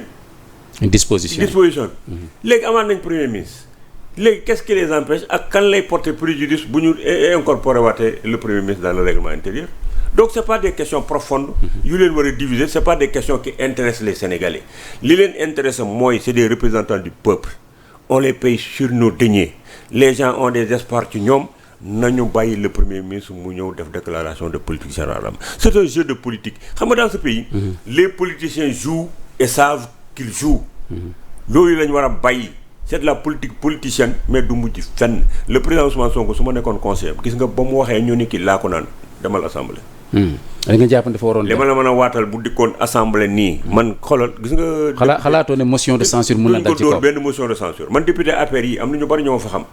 disposition bi. Léegi amaat nañ premier ministre. Léegi qu'est-ce qui les empêche ak kan lay porter préjudice bu ñu incorporer waatee le premier ministre dans le règlement intérieur? Donc c'est pas des questions profondes yu leen war a diviser, c'est pas des questions qui intéressent les Sénégalais. Li leen intéresse mooy c'est des représentants du peuple. On les paye sur nos deniers. Les gens ont des espoirs ci ñoom nañu bàyyi le premier ministre mu ñëw def déclaration de politique générale. C'est un jeu de politique. Xam nga dans ce pays, les politiciens jouent et savent qu'ils jouent. Loolu lañu war a bàyyi. C'est de la politique politicienne mais du mujj fenn. Le président Ousmane Sonko su ma nekkoon conseiller gis nga ba mu waxee ñu ni ki laa ko naan demal assemblée. da nga jàpp dafa waroon. li ma la mën a waatal bu dikkoon assemblée nii. man xoolal gis nga. xalaatoo ne motion de censure mun na dal ci kaw. benn motion de censure man député APR yi am na ñu bari ñoo fa xam.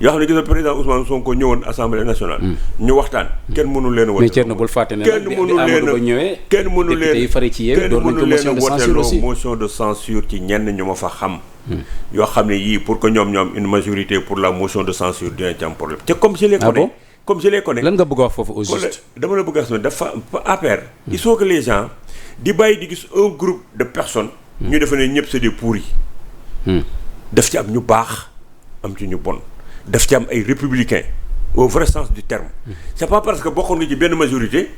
yoo xam ne gis nga président Ousmane Sonko ñëwoon assemblée nationale. ñu waxtaan kenn mënul leen a. mais Thierno bul fàtte ne nag bi Amadou Ba ñëwee. kenn mënul leen député yi fari ci yéen door nañ ko motion de censure aussi motion de censure ci ñenn ñu ma fa xam. yoo xam ne yii pour que ñoom une majorité pour la motion de censure dina ci am problème. te comme je les connais. Comme je les connais. lan nga bëgg a wax foofu au juste. dama la bëgg a wax dafa APR. il faut que les gens di bàyyi di gis un groupe de personnes. ñu defe ne ñëpp c'est des pourris. daf ci am ñu baax am ci ñu bon. daf ci am ay républicains au vrai sens du terme. c'est pas parce que bokkoon nga ci benn majorité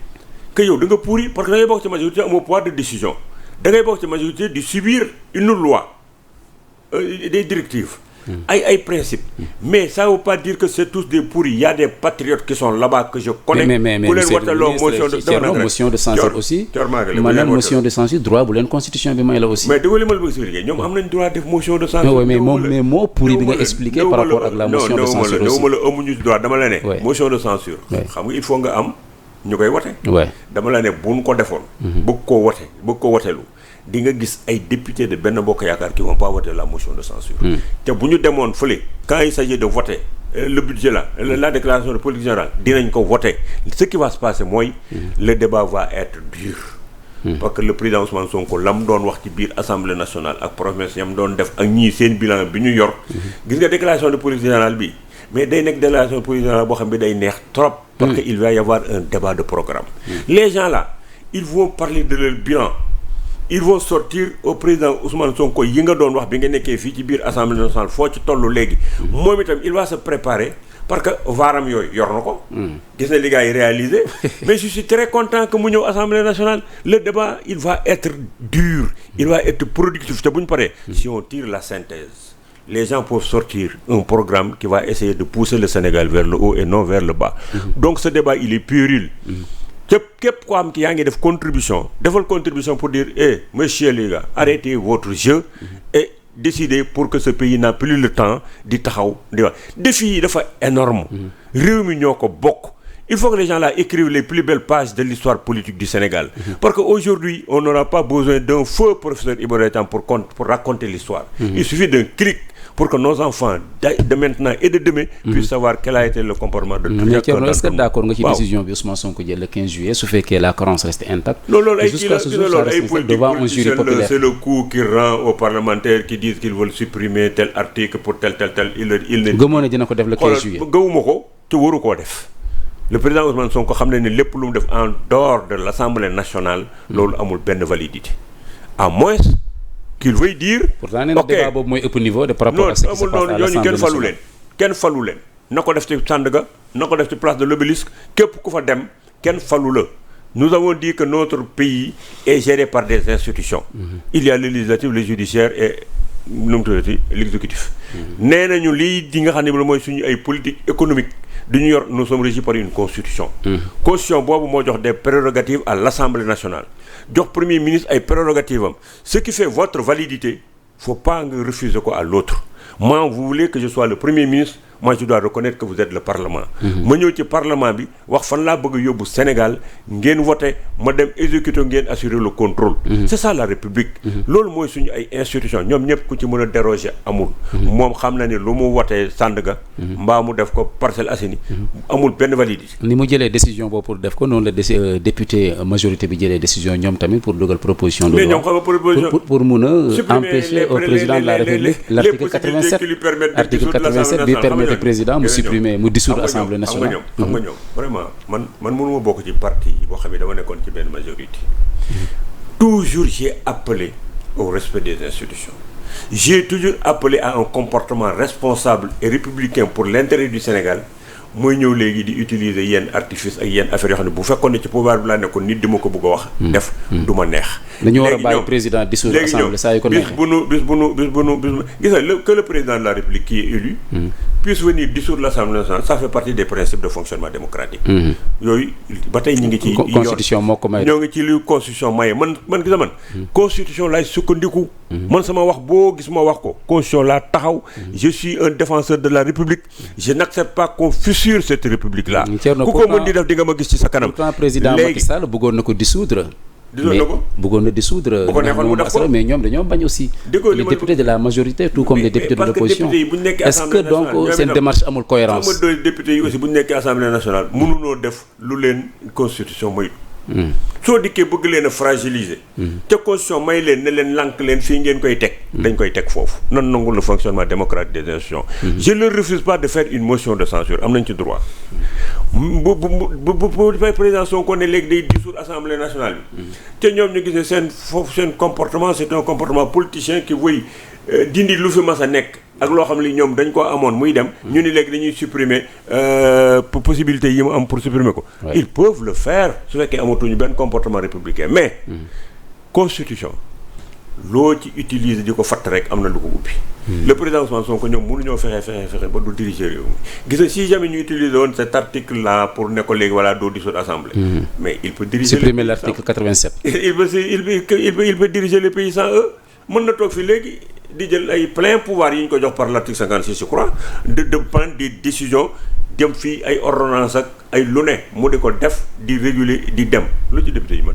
que yow da nga pourri parce que da ngay bokk ci majorité amoo pouvoir de décision da ngay bokk ci majorité di subir une loi des directives ay principe mais ça veut pas dire que c'est tous des pourris. Il y a des patriotes qui sont là-bas que je connais. mais motion de censure aussi maanaam motion de censure droit bu leen constitution bi may la aussi. mais déglu ma la bëgg expliquer ñoom am nañ droit def motion de censure. mais moo pourri bi nga expliquer par rapport ak la motion de censure aussi. non la amuñu droit dama la ne. motion de censure. xam nga il faut nga am ñu koy wote. dama la ne buñ ko defoon. bëgg koo wotelu di nga gis ay députés de Benno Bokk Yaakaar qui vont pas voter la motion de censure. te bu ñu demoon fële quand il s'agit de voter le budget là la déclaration de politique générale dinañ ko voter ce qui va se passer mooy le débat va être dur. parce que le président Ousmane Sonko la mu doon wax ci biir assemblée nationale ak promesse yam doon def ak ñii seen bilan bi ñu yor. gis nga déclaration de politique générale bi mais day nekk déclaration de politique générale boo xam ne day neex trop. parce que il va y avoir un débat de programme. les gens là ils vont parler de leur bilan. ils vont sortir au président Ousmane Sonko yi nga doon wax bi nga nekkee fii ci biir assemblée nationale foo ci tollu léegi. moom itam il va se préparer parce que vaaram yooyu yor na ko. gis na li gars yi réalisé. mais je suis très content que mu ñëw assemblée nationale le débat il va être dur. il va être productif te bu ñu paree. si on tire la synthèse. les gens peuvent sortir un programme qui va essayer de pousser le Sénégal vers le haut et non vers le bas. donc ce débat il est puéril. képp koo xam ki yaa ngi def defal contribution pour dire monsieur les gars arrêtez votre jeu et décidez pour que ce pays n'a plus le temps di taxaw di wax défi yi dafa énorme réew mi ñoo ko bokk. il faut que les gens là écrivent les plus belles pages de l'histoire politique du Sénégal parce que aujourd'hui on n'aura pas besoin d'un feu professeur Ibrahima Thiam pour raconter l'histoire. Il suffit d'un clic pour que nos enfants de maintenant et de demain puissent savoir quel a été le comportement de mais Thierno, est-ce que d'accord nga ci décision bi Ousmane Sonko jël le 15 juillet su fekkee la carence reste intacte? Non, jusqu'à ce jour ça reste devant un jury populaire. C'est le coup qui rend aux parlementaires qui disent qu'ils veulent supprimer tel article pour tel il ne gëmoo ne dina ko def le 15 juillet. gëwuma ko te waru koo def. Le président Ousmane Sonko xam ne lépp lu mu def en dehors de l'Assemblée nationale loolu amul benn validité à moins qu'il veuille dire. pourtant nee na débat boobu mooy ëpp niveau de par rapport à ce qui se passe à l'Assemblée nationale. kenn falu leen na ko def ci Sandaga na ko def ci place de l'Obélisque képp ku fa dem kenn falu la. nous avons dit que notre pays est géré par des institutions. Il y a le législatif, le judiciaire et nu mu tuddati l'exécutif. nee nañu lii di nga xam ne mooy suñu ay politique économique du ñu yor nous sommes régis par une constitution. constitution boobu moo jox des prérogatives à l'Assemblée nationale. jox premier ministre ay prérogatives am ce qui fait votre validité faut pas nga refuser ko à l'autre. Moi vous voulez que je sois le premier ministre moi je dois reconnaître que vous êtes le parlement. ma ñëw ci parlement bi wax fan laa bëgg a yóbbu Sénégal ngeen voté ma dem exécuter ngeen assurer le contrôle. C'est ça la République. loolu mooy suñu ay institutions ñoom ñëpp ku ci mën a déroger amul. moom xam na ni lu mu voté Sandaga. mbaa mu def ko Parcelles Assainies. amul benn validité. ni mu jëlee décision boobu pour def ko noonu la député majorité bi jëlee décision ñoom tamit pour dugal proposition de loi pour mun a empêcher au président de la République l'article 87 bi permet le président mu supprimer mu dissoudre assemblée nationale. xam nga ñoom vraiment man mënuma bokk ci parti boo xam ne dama nekkoon ci benn majorité. toujours j'ai appelé au respect des institutions. J'ai toujours appelé à un comportement responsable et républicain pour l'intérêt du Sénégal. mooy ñëw léegi di utiliser yenn artifice ak yenn affaires yoo xam ne bu fekkoon ne ci pouvoir bi laa nekkoon nit di ma ko bëgg a wax. def du ma neex. dañu war a bàyyi président dissoudre assemblée saa yu ko neexee. bis bu nu gis nga que le président de la République qui est élu. puisse venir dissoudre l'Assemblée nationale ça fait partie des principes de fonctionnement démocratique. yooyu ba tey ñu ngi ci. constitution moo ko may ñoo ngi ci li constitution maye man gis nga man. constitution laay sukkandiku. man sama wax boo gis ma wax ko. constitution laa taxaw. je suis un défenseur de la République. je n'accepte pas qu'on fissure cette République là. ku ko mën di def di nga ma gis ci sa kanam. pourtant président Macky Sall bëggoon na ko dissoudre. bëggoon na dissoudre. mais ñoom dañoo bañ aussi. les députés de la majorité tout comme les députés de l'opposition. est-ce que donc seen démarche amul cohérence. xam nga députés yi aussi bu ñu nekkee assemblée nationale mënunoo def lu leen constitution mooy. soo dikkee bëgg leen a fragiliser. te constitution may leen ne leen lànk leen fii ngeen koy teg. dañ koy teg foofu nan nangul le fonctionnement démocratique des institutions. je ne refuse pas de faire une motion de censure am nañ ci droit. bu président Sonko ne léegi day dissoudre assemblée nationale bi. te ñoom ñu gisee seen comportement c'est un comportement politicien qui veut dindi lu fi mas a nekk. ak loo xam ne ñoom dañ ko amoon muy dem. ñu ni léegi dañuy supprimer possibilité yi mu am pour supprimer ko. ils peuvent le faire su fekkee amatuñu benn comportement républicain mais. constitution loo ci utiliser di ko fatt rek am na lu ko ubbi. Le président Ousmane Sonko ñoom mënuñoo fexe ba du diriger réew mi gis nga si jamais ñu utiliser woon cet article là pour ne ko léegi voilà doo dissoudre assemblée. Mais il peut diriger. Supprimer l'article 87. il peut diriger le pays sans eux. mën na toog fi léegi di jël ay plein pouvoir yi ñu ko jox par l'article 56 je crois de prendre des décisions dem fii ay ordonnances ak ay lu ne mu di ko def di réguler di dem lu ci député yi mën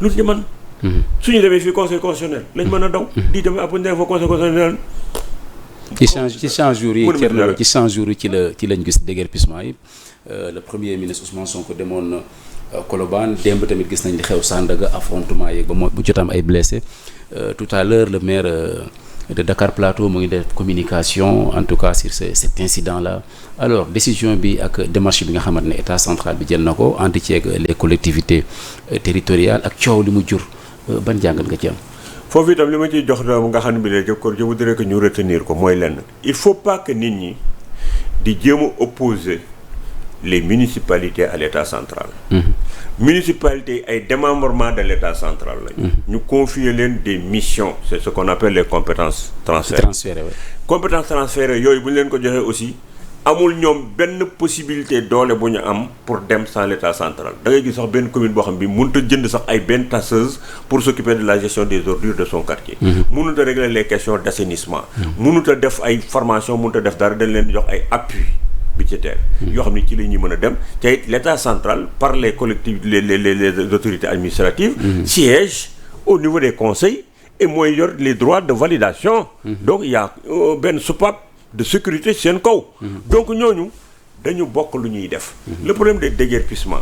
lu ci mën. suñu demee fii conseil constitutionnel lañ mën a daw. di dem ab ne fa conseil constitutionnel. ci 100 jours yi Thierno ci 100 jours yi ci lañ gis déguerpissement yi le premier ministre Ousmane Sonko demoon Colobane démb tamit gis nañ li xew Sandaga affrontement yeeg ba bu jotam ay blessé tout à l'heure le maire de Dakar Plateau mu ngi def communication en tout cas sur cet incident là alors décision bi ak démarche bi nga xamante ne état central bi jël na ko ànd ceeg les collectivités territoriales ak coow li mu jur ban jàngat nga ci am. foofu itam li ma ciy jox da nga xam ne bi la je voudrais que ñu retenir ko mooy lenn il faut pas que nit ñi di jéem a opposer les municipalités à l'état central. Municipalités ay démembrement de l'état central lañu. ñu confier leen des missions c'est ce qu'on appelle les compétences transférées. Compétences transférées yooyu bu ñu leen ko joxee aussi amul ñoom benn possibilité doole bu ñu am pour dem sans l'état central da ngay gis sax benn commune boo xam bi mënut a jënd sax ay benn tasseuse pour s'occuper de la gestion des ordures de son quartier. mënut a régler les questions d'assainissement. mënut a def ay formation mënut a def dara dañ leen jox ay appui budgétaire yoo xam ne ci la ñuy mën a dem te it l'état central par les collectivités les autorités administratives siège au niveau des conseils et mooy yor les droits de validation. Donc il y a benn soupape de sécurité seen kaw. Donc ñooñu dañu bokk lu ñuy def. Le problème des déguerpissements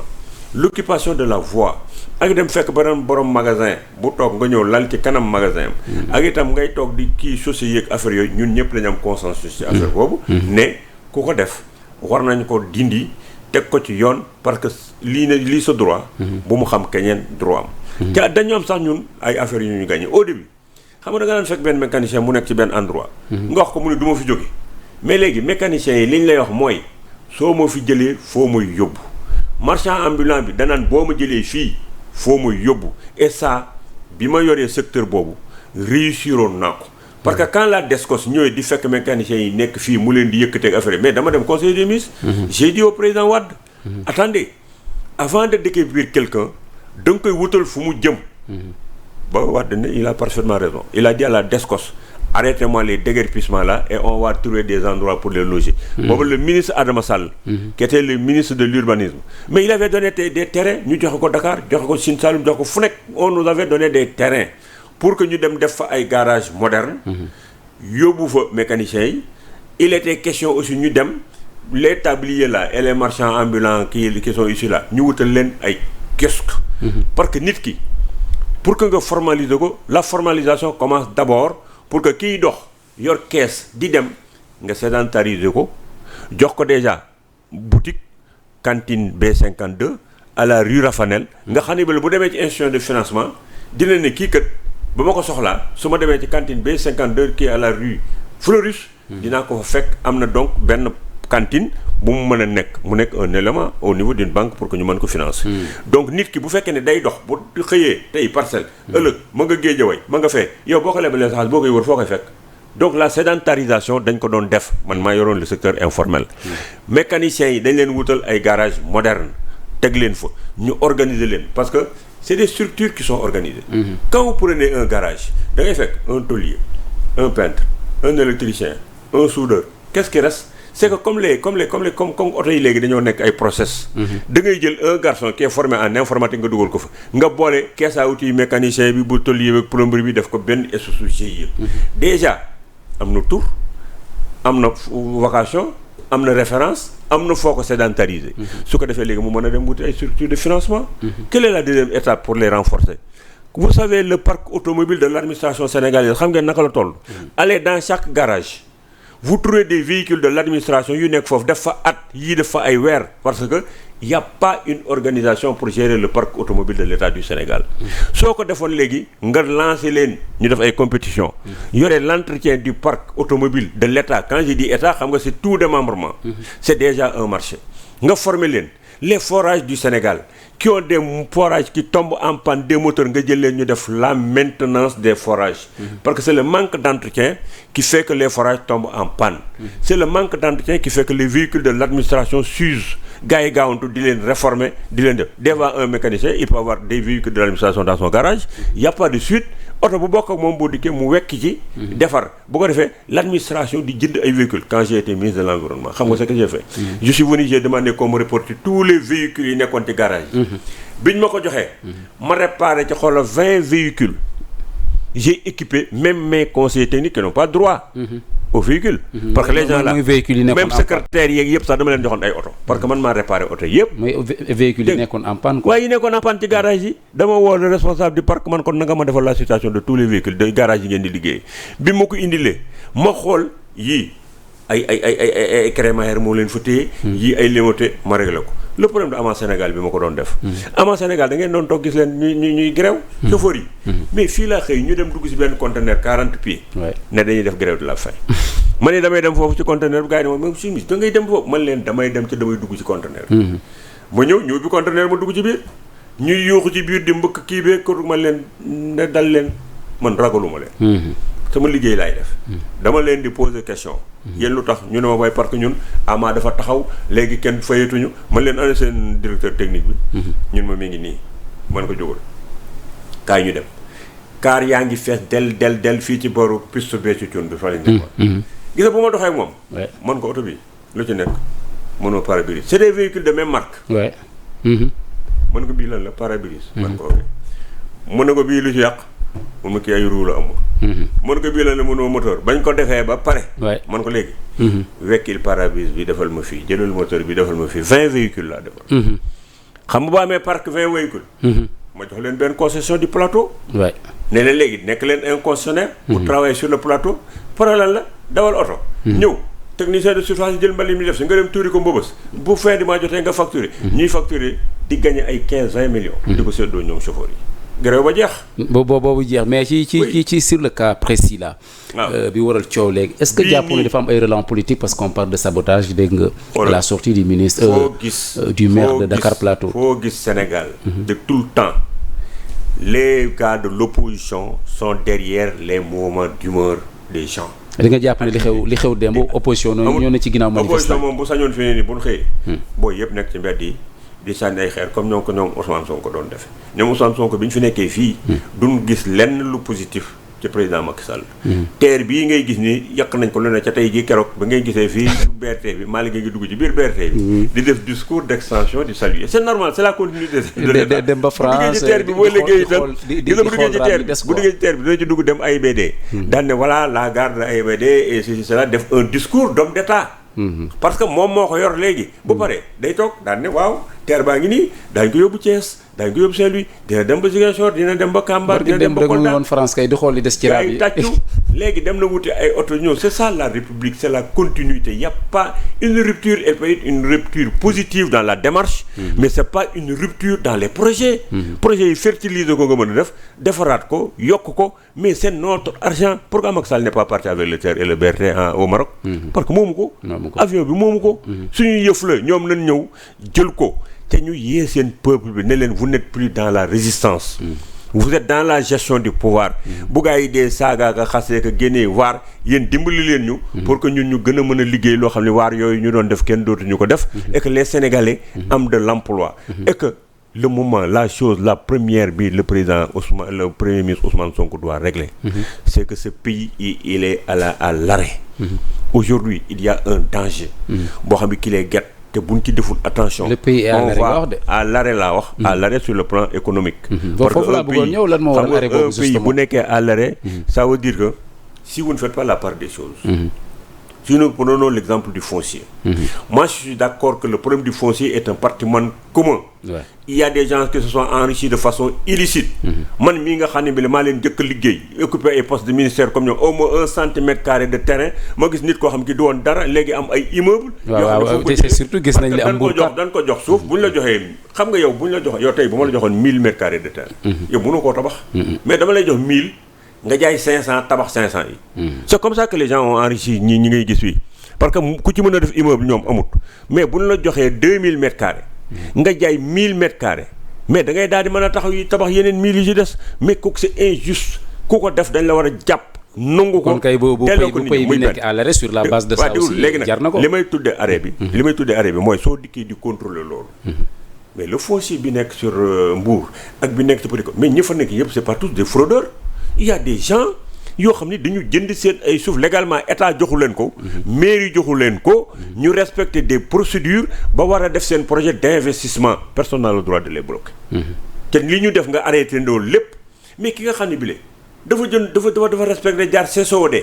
l'occupation de la voie ak dem fekk beneen borom magasin bu toog nga ñëw lal ci kanam magasin ak itam ngay toog di kii chaussée yeeg affaire yooyu ñun ñëpp dañu am consensus ci affaire boobu. ne ku ko def war nañ ko dindi teg ko ci yoon parce que lii sa droit. bu mu xam keneen droit am. te dañu am sax ñun ay affaires yu ñu gagné au début xam nga da nga daan fekk benn mécanicien mu nekk ci benn endroit. nga wax ko mu ne du ma fi jóge mais léegi mécaniciens yi li ñu lay wax mooy soo ma fi jëlee foo may yóbbu marchand ambulant bi danaan boo ma jëlee fii foo may yóbbu et ça bi ma yoree secteur boobu réussiroon naa ko. parce que quand la DSCOS ñëwee di fekk mécaniciens yi nekk fii mu leen di yëkkateeg affaire mais dama dem conseil des ministres. J'ai dit au président Wade. Attendez avant de déguerpir quelqu'un da nga koy wutal fu mu jëm. ba Wade ne il a parfaitement raison il a dit à la DSCOS arrêtez-moi les déguerpissements là et on va trouver des endroits pour les loger. boobu le ministre Adama Sall. qui était le ministre de l'urbanisme mais il avait donné des terrains ñu joxe ko Dakar joxe ko Sine Saloum joxe ko fu nekk on nous avait donné des terrains. pour que ñu dem def fa ay garage moderne yóbbu fa mécaniciens yi il était question aussi ñu dem les tabliers là et les marchands ambulants qui sont ici là ñu wutal leen ay kiosque parce que nit ki pour que nga formaliser ko la formalisation commence d'abord pour que kiy dox yor kees di dem nga sédentariser ko jox ko déjà boutique cantine B52 à la rue Rafanel nga xam ne bu demee ci institution de financement dina ne kii kat ba ma ko soxlaa su ma demee ci cantine B52 qui est à la rue Fleurus. dinaa ko fa fekk am na donc benn cantine bu mu mën a nekk mu nekk un élément au niveau d'une banque pour que ñu mën ko financer. donc nit ki bu fekkee ne day dox bu xëyee tey parcelle. ëllëg ma nga Guédiawaye ma nga fee yow boo ko lebalee sax boo koy wër foo koy fekk. donc la sédentarisation dañ ko doon def man maa yoroon le secteur informel. mécaniciens yi dañ leen wutal ay garages modernes teg leen fa ñu organiser leen parce que. C'est des structures qui sont organisées. Quand vous prenez un garage, da ngay fekk un tôlier, un peintre, un électricien, un soudeur. Qu'est-ce qui reste? C'est que comme oto yi léegi dañoo nekk ay process. da ngay jël un garçon qui est formé en informatique nga dugal ko fa. nga boole caisse à outils mécanicien bi bu tôlier ak plomberie bi def ko benn espèce de GIE. déjà am na tur am na vocation am na référence. am na foo ko sédentariser. su ko defee léegi mu mën a dem wuti ay structures de financement. Quelle est la deuxième étape pour les renforcer? Vous savez le parc automobile de l'administration sénégalaise xam ngeen naka la toll. Allez dans chaque garage vous trouvez des véhicules de l'administration yu nekk foofu def fa at yii def fa ay weer parce que y a pas une organisation pour gérer le parc automobile de l'État du Sénégal. soo ko defoon léegi nga lancer leen ñu def ay compétition yore l'entretien du parc automobile de l'État quand je dis État xam nga c'est tout démembrement. c'est déjà un marché nga former leen les forages du Sénégal qui ont des forages qui tombent en panne, des moteurs, nga jël leen ñu def la maintenance des forages. Parce que c'est le manque d'entretien qui fait que les forages tombent en panne. C'est le manque d'entretien qui fait que les véhicules de l'administration s'usent. Gars yi gaawantu di leen réformer di leen def devant un mécanicien il peut avoir des véhicules de l'administration dans son garage. Il y a pas de suite. oto bu bokk ak moom boo dikkee mu wekk ci. defar bu ko defee l'administration di jënd ay véhicules. Quand j'ai été ministre de l'environnement xam nga ce que j'ai fait. Je suis venu, j'ai demandé qu'on me reporte tous les véhicules yi nekkoon ci garage yi. biñ ma ko joxee. ma réparé ci xoolal 20 véhicules. J'ai équipé même mes conseillers techniques qui n'ont pas droit. Au véhicule. Parce que les gens là même secrétaire yeeg yëpp sax dama leen joxoon ay oto. parce que man maa réparé oto yëpp. mooy véhicule yi nekkoon en panne quoi. waaye yi nekkoon en panne ci garage yi. dama woo le responsable du parc man kon na nga ma defal la situation de tous les véhicules de garage yi ngeen di liggéey bi ma ko indilee ma xool yii ay crémaillère moo leen fa téye. yii ay lémoté ma réglé ko. Le problème de Ama Sénégal bi ma ko doon def. Ama Sénégal da ngeen doon toog gis leen ñuy grève. chauffeur yi. mais fii laa xëy ñu dem dugg si benn conteneur 40 pieds. ne dañuy def grève de la faim. ma ne damay dem foofu ci conteneur bi gars yi ne ma même suñu da ngay dem foofu man leen damay dem ci damay dugg ci conteneur. ma ñëw bi conteneur ma dugg ci biir. ñuy yuuxu ci biir di mbëkk kii bee ko man leen ne dal leen man ragaluma leen. sama liggéey laay def. dama leen di poser question. yéen lu tax ñu ne ma way parce que ñun Ama dafa taxaw léegi kenn fayatuñu man leen ana seen directeur technique bi. ñun ma mi ngi nii man ko jógal kaay ñu dem. kaar yaa ngi fees del fii ci boru piste bee ci cun bi fa lañ nekkoon. gis nga bu ma doxee ak moom. man ko oto bi lu ci nekk mënoo pare-brise c'est des véhicules de même marque. man ko bii lan la pare-brise. man ko mën na ko bii lu ci yàq. mun ma kii ay roue la amul. mën ko bii la ne mënoo moteur bañ ko defee ba pare. man ko léegi. wekkil pare-brise bi defal ma fii jëlal moteur bi defal ma fii 20 véhicules laa defal. xam nga boo amee parc 20 véhicules. ma jox leen benn concession du plateau. ne leen léegi nekk leen un concessionnaire. pour travailler sur le plateau. problème la dawal oto. ñëw technicien de surface jël mbalit mi def si nga dem tuuri ko mbëbës bu fin du mois jotee nga facturer. ñuy facturer di gagner ay 15-20 millions. di ko séddoo ñoom chauffeur yi. grève ba jeex. boobu jeex mais ci sur le cas précis là. bi waral coow léegi. est-ce que jàpp nga dafa am ay relents politiques parce qu'on parle de sabotage dégg nga. la sortie du ministre. du maire de Dakar Plateau. foo gis Sénégal. de tout le temps les gars de l'opposition sont derrière les mouvements d'humeur des gens. da nga jàpp ne li xew démb opposition ñoo ne ci ginnaaw manifestation. opposition moom bu sañoon fi ne nii bu ñu xëyee. booy yëpp nekk ci mbedd yi. di sànni ay xeer comme ñoom Ousmane Sonko doon defe ñoom Ousmane Sonko bi ñu fi nekkee fii. duñ gis lenn lu positif ci président Macky Sall. terre bii ngay gis ni yàq nañ ko lu ne ca tey jii keroog ba ngay gisee fii BRT bi Malick ngi dugg ci biir BRT bi. di def discours d'extension di saluer c'est normal c'est la continuité de l'État. dem ba France bu duggee ci terre bi boo liggéey itam bu duggee ci terre bi dina ci dugg dem AIBD. daan ne voilà la gare de AIBD et cela def un discours d'homme d'État. parce que moom moo ko yor léegi. bu paree day toog daan ne waaw terre baa ngi nii daañu ko yóbbu Thiès daañu ko yóbbu Saint-Louis dina dem ba Ziguinchor dina dem ba Kamba dina dem ba Kolda woon France kay di xool li des ci raab yi tàccu léegi dem na wuti ay oto ñëw c'est ça la République c'est la continuité y a pas une rupture elle peut être une rupture positive dans la démarche. mais c'est pas une rupture dans les projets. projets yi fertiliser ko nga mën a def defaraat ko yokk ko mais c'est notre argent pourquoi Macky Sall n'est pas parti avec le TER et le BRT au Maroc. parce que moomu ko. avion bi moomu ko. suñuy yëf la ñoom nañ ñëw jël ko te ñu yee seen peuple bi ne leen vous n'êtes plus dans la résistance. vous êtes dans la gestion du pouvoir. bu gaa yi dee saaga ka xasee ka génnee waar yéen dimbali leen ñu. pour que ñun ñu gën a mën a liggéey loo xam ne waar yooyu ñu doon def kenn dootuñu ko def. et que les Sénégalais am de l'emploi. et que le moment la chose la première bi le premier ministre Ousmane Sonko doit régler. c'est que ce pays il est à l'arrêt. Aujourd'hui il y a un danger. boo xam ne ki lay guette. te buñ ci deful attention. le pays est à l'arrêt laa wax. à l'arrêt sur le plan économique. parce que un pays bu nekkee à l'arrêt. ça veut dire que si vous ne faites pas la part des choses. Si nous prenons l'exemple du foncier. Moi je suis d'accord que le problème du foncier est un patrimoine commun. Il y a des gens qui se sont enrichis de façon illicite. man mii nga xam ne bi la maa leen jëkk liggéey occupé ay postes de ministère comme ñoom au moins 1 centimètre carré de terrain ma gis nit koo xam ki du woon dara léegi am ay immeubles. waaw te surtout gis nañ li am mbuurkat dañ ko jox suuf bu ñu la joxee xam nga yow bu ñu la jox yow tey bu ma la joxoon 1000 mètres carrés de terrain. yow mënoo koo tabax. mais dama lay jox 1000 nga jaay 500 tabax 500 yi. c'est comme ça que les gens ont enrichi ñi ngay gis fii parce que ku ci mën a def immeuble ñoom amut mais bu ñu la joxee 2000 mètres carrés nga jaay 1000 mètres carrés mais da ngay daal di mën a tabax yeneen 1000 yi ci des mais kooku c'est injuste ku ko def dañ la war a jàpp nangu ko. kon kay bu pays bi nekk à l'arrêt sur la base de ça aussi jar na ko. li may tuddee arrêt bi mooy soo dikkee di contrôler loolu. mais le foncier bi nekk sur Mbour ak bi nekk ci Petite Côte mais ñi fa nekk yëpp c'est pas tous des fraudeurs. Il y a des gens yoo xam ni dañu jënd seen ay suuf légalement état joxu leen ko. mairie joxu leen ko. ñu respecter des procédures ba war a def seen projet d'investissement personne n'a le droit de les bloquer. te li ñu def nga arrêté loolu lépp mais ki nga xam ne bile dafa respecter jaar CCOD.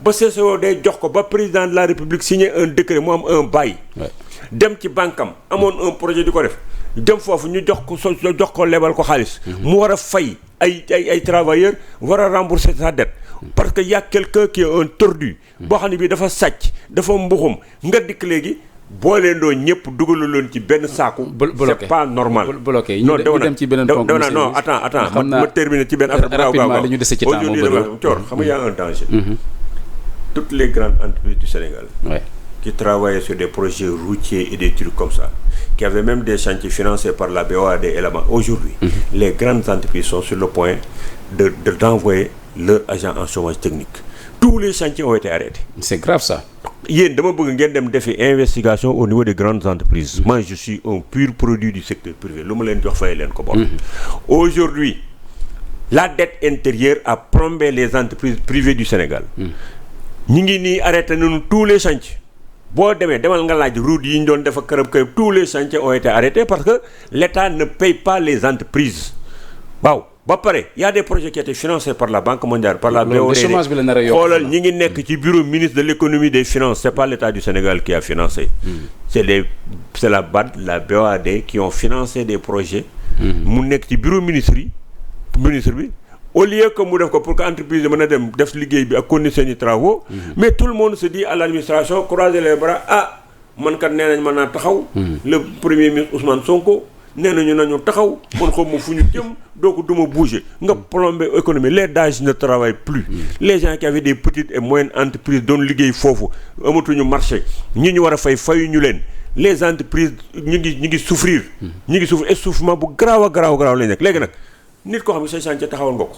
ba CCOD jox ko ba président de la République signé un décret mu am un bail. dem ci banque am amoon un projet di ko def dem foofu ñu jox ko lebal ko xaalis. mu war a fay ay travailleurs war a rembourser sa dette. parce que y a quelqu'un qui est un tordu. boo xam ne bii dafa sàcc dafa mbuxum nga dikk léegi booleendoo ñëpp dugalaloon ci benn saaku. c'est pas normal. bloqué ñu dem ci beneen ponk. non attends ma terminer ci benn affaire bu gaaw rapidement li ñu dese ci temps moo bëri Thior xam nga y a un danger. toutes les grandes entreprises du Sénégal. qui travaillaient sur des projets routiers et des trucs comme ça, qui avaient même des chantiers financés par la BOAD et la banque. Aujourd'hui, les grandes entreprises sont sur le point d'envoyer leurs agents en chômage technique. Tous les chantiers ont été arrêtés. C'est grave ça. Yéen dama bëgg ngeen dem defi investigation au niveau des grandes entreprises. Moi, je suis un pur produit du secteur privé. Lu ma leen jox fay leen ko bon. Aujourd'hui, la dette intérieure a plombé les entreprises privées du Sénégal. Ñi ngi nii arrêté nañu tous les chantiers. boo demal nga laaj route yi ñu doon dafa kërëb tous les chantiers ont été arrêtés parce que l'État ne paye pas les entreprises. waaw ba pare y a des projets qui étaient financés par la Banque mondiale par la BOAD. xoolal ñi ngi nekk ci bureau ministre de l'économie des finances c'est pas l'État du Sénégal qui a financé. c'est la BAD la BOAD qui ont financé des projets. mu nekk ci bureau ministre bi. Au lieu que mu def ko pour que entreprise mën a dem def liggéey bi ak continuer seeni travaux. mais tout le monde se dit à l'administration croiser les bras man kat nee nañ mën naa taxaw. le premier ministre Ousmane Sonko nee nañu taxaw man xaw ma fu ñu jëm donc du ma bouger nga plomber économie les DAGE ne travaillent plus. les gens qui avaient des petites et moyennes entreprises doon liggéey foofu amatuñu marché ñi ñu war a fayuñu leen. les entreprises ñu ngi souffrir. Essoufflement bu garaaw lañ nekk léegi nag. nit koo xam ne say chantier taxawal nga ko.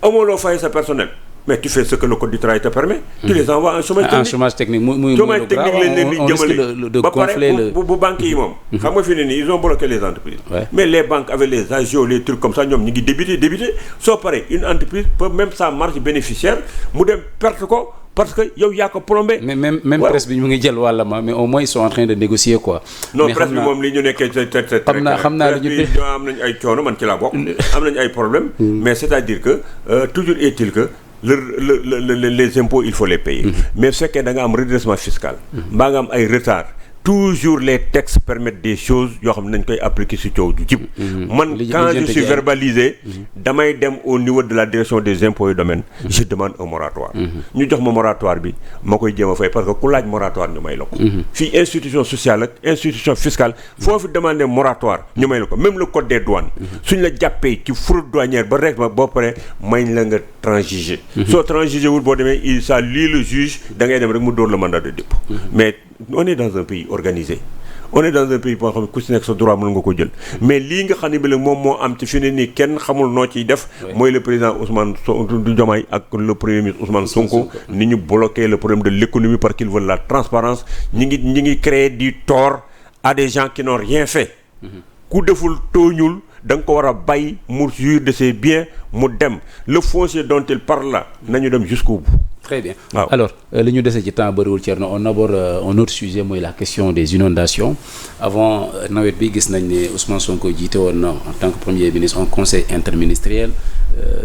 amoo loo fay sa personnel. mais tu fais ce que le code du travail te permet. tu les envoies en chômage technique. chômage technique lañ leen di jëmale ba pare bu banques yi moom. xam nga fi ne nii ils ont bloqué les entreprises. mais les banques avec les agios les trucs comme ça ñoom ñu ngi débité soo paree une entreprise peut même sa marge bénéficiaire mu dem perte ko. parce que yow yaa ko plombé. mais même presse bi ñu ngi jël wàlla mais au moins ils sont en train de négocier quoi. non presse bi moom li ñu nekkee xam naa li ñu am nañu ay coono man ci laa bokk. am nañu ay problèmes. mais c'est-à-dire que toujours est-il que les impôts il faut les payer. mais su fekkee da nga am redressement fiscal. mbaa nga am ay retard. toujours les textes permettent des choses yoo xam ne nañ koy appliquer ci coow du jib man quand je suis verbalisé damay dem au niveau de la direction des impôts et domaines je demande un moratoire ñu jox ma moratoire bi ma koy jéem a fay parce que ku laaj moratoire ñu may la ko fii institution sociale ak institution fiscale foofu demander moratoire ñu may la ko même le code des douanes suñ la jàppee ci fraude douanière ba rek boo paree may la nga transiger soo transiger wul boo demee il ça lit le juge da ngay dem rek mu dóor le mandat de dépôt mais on est dans un pays organisé on est dans un pays boo xam ne ku si nekk sa droit mën nga ko jël mais lii nga xam ne bi la moom moo am ci fi ne nii kenn xamul noo ciy def mooy le président Ousmane Diomaye ak le premier ministre Ousmane Sonko ni ñu bloqué le problème de l'économie parce qu'ils veulent la transparence ñi ngi créer du tort à des gens qui n'ont rien fait ku deful tooñul da nga ko war a bàyyi mu jouir de ses biens mu dem le foncier dont il parle là nañu dem jusqu'au bout. Très bien. Alors li ñu dese ci temps bëriwul Thierno on aborde un autre sujet mooy la question des inondations avant nawet bi gis nañ ne Ousmane Sonko jiite woon na en tant que premier ministre un conseil interministériel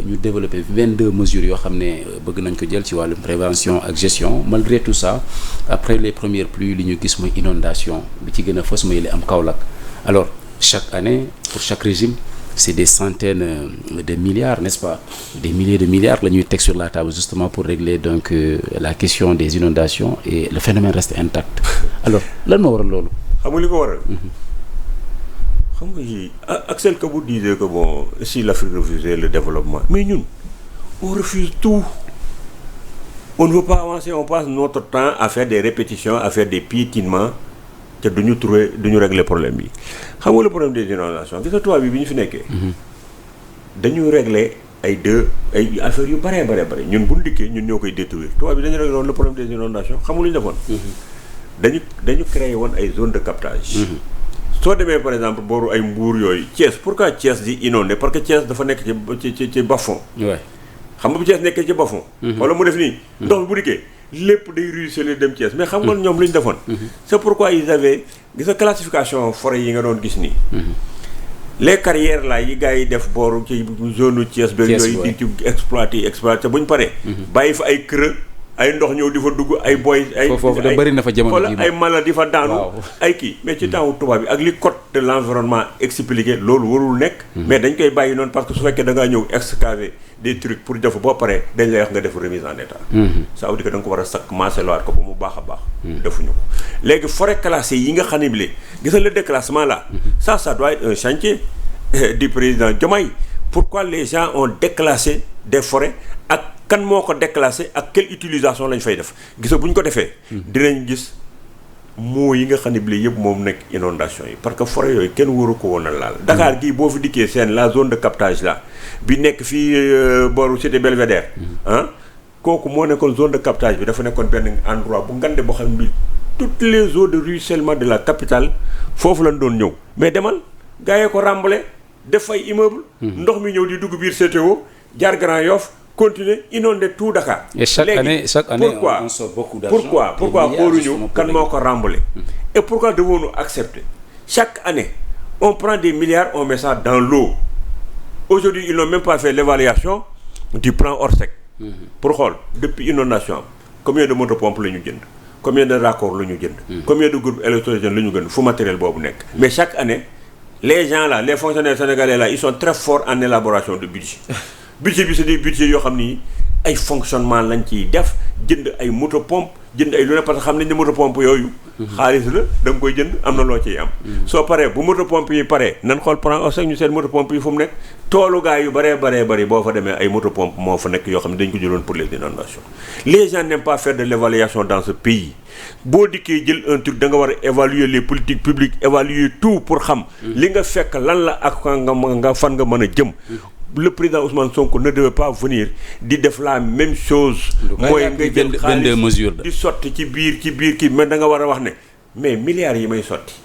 ñu développé 22 mesures yoo xam ne bëgg nañ ko jël ci wàllu prévention ak gestion malgré tout ça après les premières pluies li ñu gis mooy inondation bi ci gën a fës mooy li am Kaolack alors chaque année pour chaque régime c'est des centaines de milliards n'est-ce pas des milliers de milliards la ñuy teg sur la table justement pour régler donc la question des inondations et le phénomène reste intact alors lan moo waral loolu. xam nga li ko waral. xam nga yi Axel Kabou disait que bon si l'Afrique refusait le développement mais ñun on refuse tout on ne veut pas avancer on passe notre temps à faire des répétitions à faire des piétinements te duñu régler problème bi xam nga le problème des inondations gis nga tubaab bi ñu fi nekkee dañu régler ay affaires yu bare ñun bu ñu dikkee ñun ñoo koy détruire tubaab bi dañu régler woon le problème des inondations xam nga lu ñu defoon dañu créé woon ay zone de captage soo demee par exemple booru ay Mbour yooyu Thiès pourquoi Thiès di inondé parce que Thiès dafa nekk ci bas-fond xam nga bu Thiès nekkee ci bas-fond wala mu def nii ndox bi bu dikkee lépp day ruisseler dem Thiès mais xam nga ñoom lu ñu defoon c'est pourquoi ils avaient gis nga classification forêt yi nga doon gis nii les carrières là yi gars yi def booru ci zone Thiès beeg yooyu di ci exploité bu ñu paree bàyyi fa ay creux ay ndox ñëw di fa dugg ay boy ay foofu da bëri na fa jamono ji ay mala di fa daanu ay kii mais ci temps tubaab bi ak li code de l'environnement expliqué loolu warul nekk mais dañ koy bàyyi noonu parce que su fekkee da ngaa ñëw excaver des trucs pour def boo paree dañ lay wax nga def remise en état ça veut dire que da nga ko war a sakk maaselowaat ko ba mu baax a baax defuñu ko léegi forêt classée yi nga xam ne bi gis nga le déclassement là ça doit être un chantier du président Diomaye pourquoi les gens ont déclassé des forêts ak kan moo ko déclassé ak quelle utilisation lañ fay def gis nga bu ñu ko defee dinañ gis moo yi nga xam ne bi yëpp moom nekk inondation yi parce que forêt yooyu kenn waru ko woon a laal Dakar gii boo fi dikkee seen la zone de captage là bi nekk fii booru cité Belvédère kooku moo nekkoon zone de captage bi dafa nekkoon benn endroit bu ngande boo xam ne bi toutes les eaux de ruissellement de la capitale foofu lañ doon ñëw mais demal gars yi ko rembale def fay immeuble ndox mi ñëw di dugg biir CTO jaar Grand Yoff continuer inonder tout Dakar. Et chaque année on sort beaucoup d'argent. Pourquoi xooluñu kan moo ko rembler et pourquoi devons-nous accepter chaque année on prend des milliards on met ça dans l'eau aujourd'hui ils n'ont même pas fait l'évaluation du plan Orsec pour xool depuis inondation combien de motopompes la ñu jënd combien de raccords la ñu jënd combien de groupes électrogènes la ñu gën fu matériel boobu nekk mais chaque année les gens là les fonctionnaires sénégalais là ils sont très forts en élaboration de budget budget bi c'est des budgets yoo xam ni ay fonctionnement lañ ciy def jënd ay moto pompe jënd ay lu ne parce que xam nañ ne moto pompe yooyu xaalis la da nga koy jënd am na loo ciy am soo paree bu moto pompe yi paree nan xool plan Orsec ñu seen moto pompe yi fu mu nekk toolu gaa yu bari boo fa demee ay moto pompe moo fa nekk yoo xam ne dañ ko jëloon pour les inondations les gens n'aiment pas faire de l'évaluation dans ce pays boo dikkee jël un truc da nga war a évaluer les politiques publiques évaluer tout pour xam li nga fekk lan la ak nga fan nga mën a jëm le président Ousmane Sonko ne devait pas venir di def la même chose mooy nga jël xaalis di sotti ci biir kii mais da nga war a wax ne mais milliards yi may sotti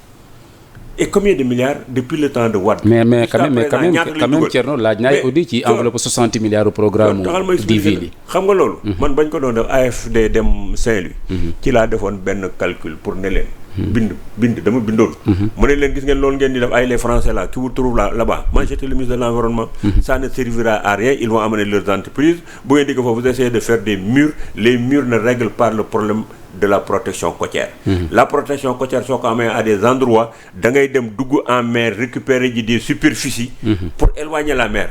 et combien de milliards depuis le temps de Wade mais quand même Thierno laaj naay audit ci enveloppe 60 milliards au programme Divili xam nga loolu man bañ ko doon def AFD dem Saint-Louis ci laa defoon benn calcul pour ne leen bind dama bindoon mu ne leen gis ngeen loolu ngeen di def ay les Français là qui vous trouvent là-bas moi j'étais le ministre de l'environnement ça ne servira à rien ils vont amener leurs entreprises bu ngeen di ko foofu vous essayez de faire des murs les murs ne règlent pas le problème de la protection côtière la protection côtière soo ko amee à des endroits da ngay dem dugg en mer récupérer ji des superficies pour éloigner la mer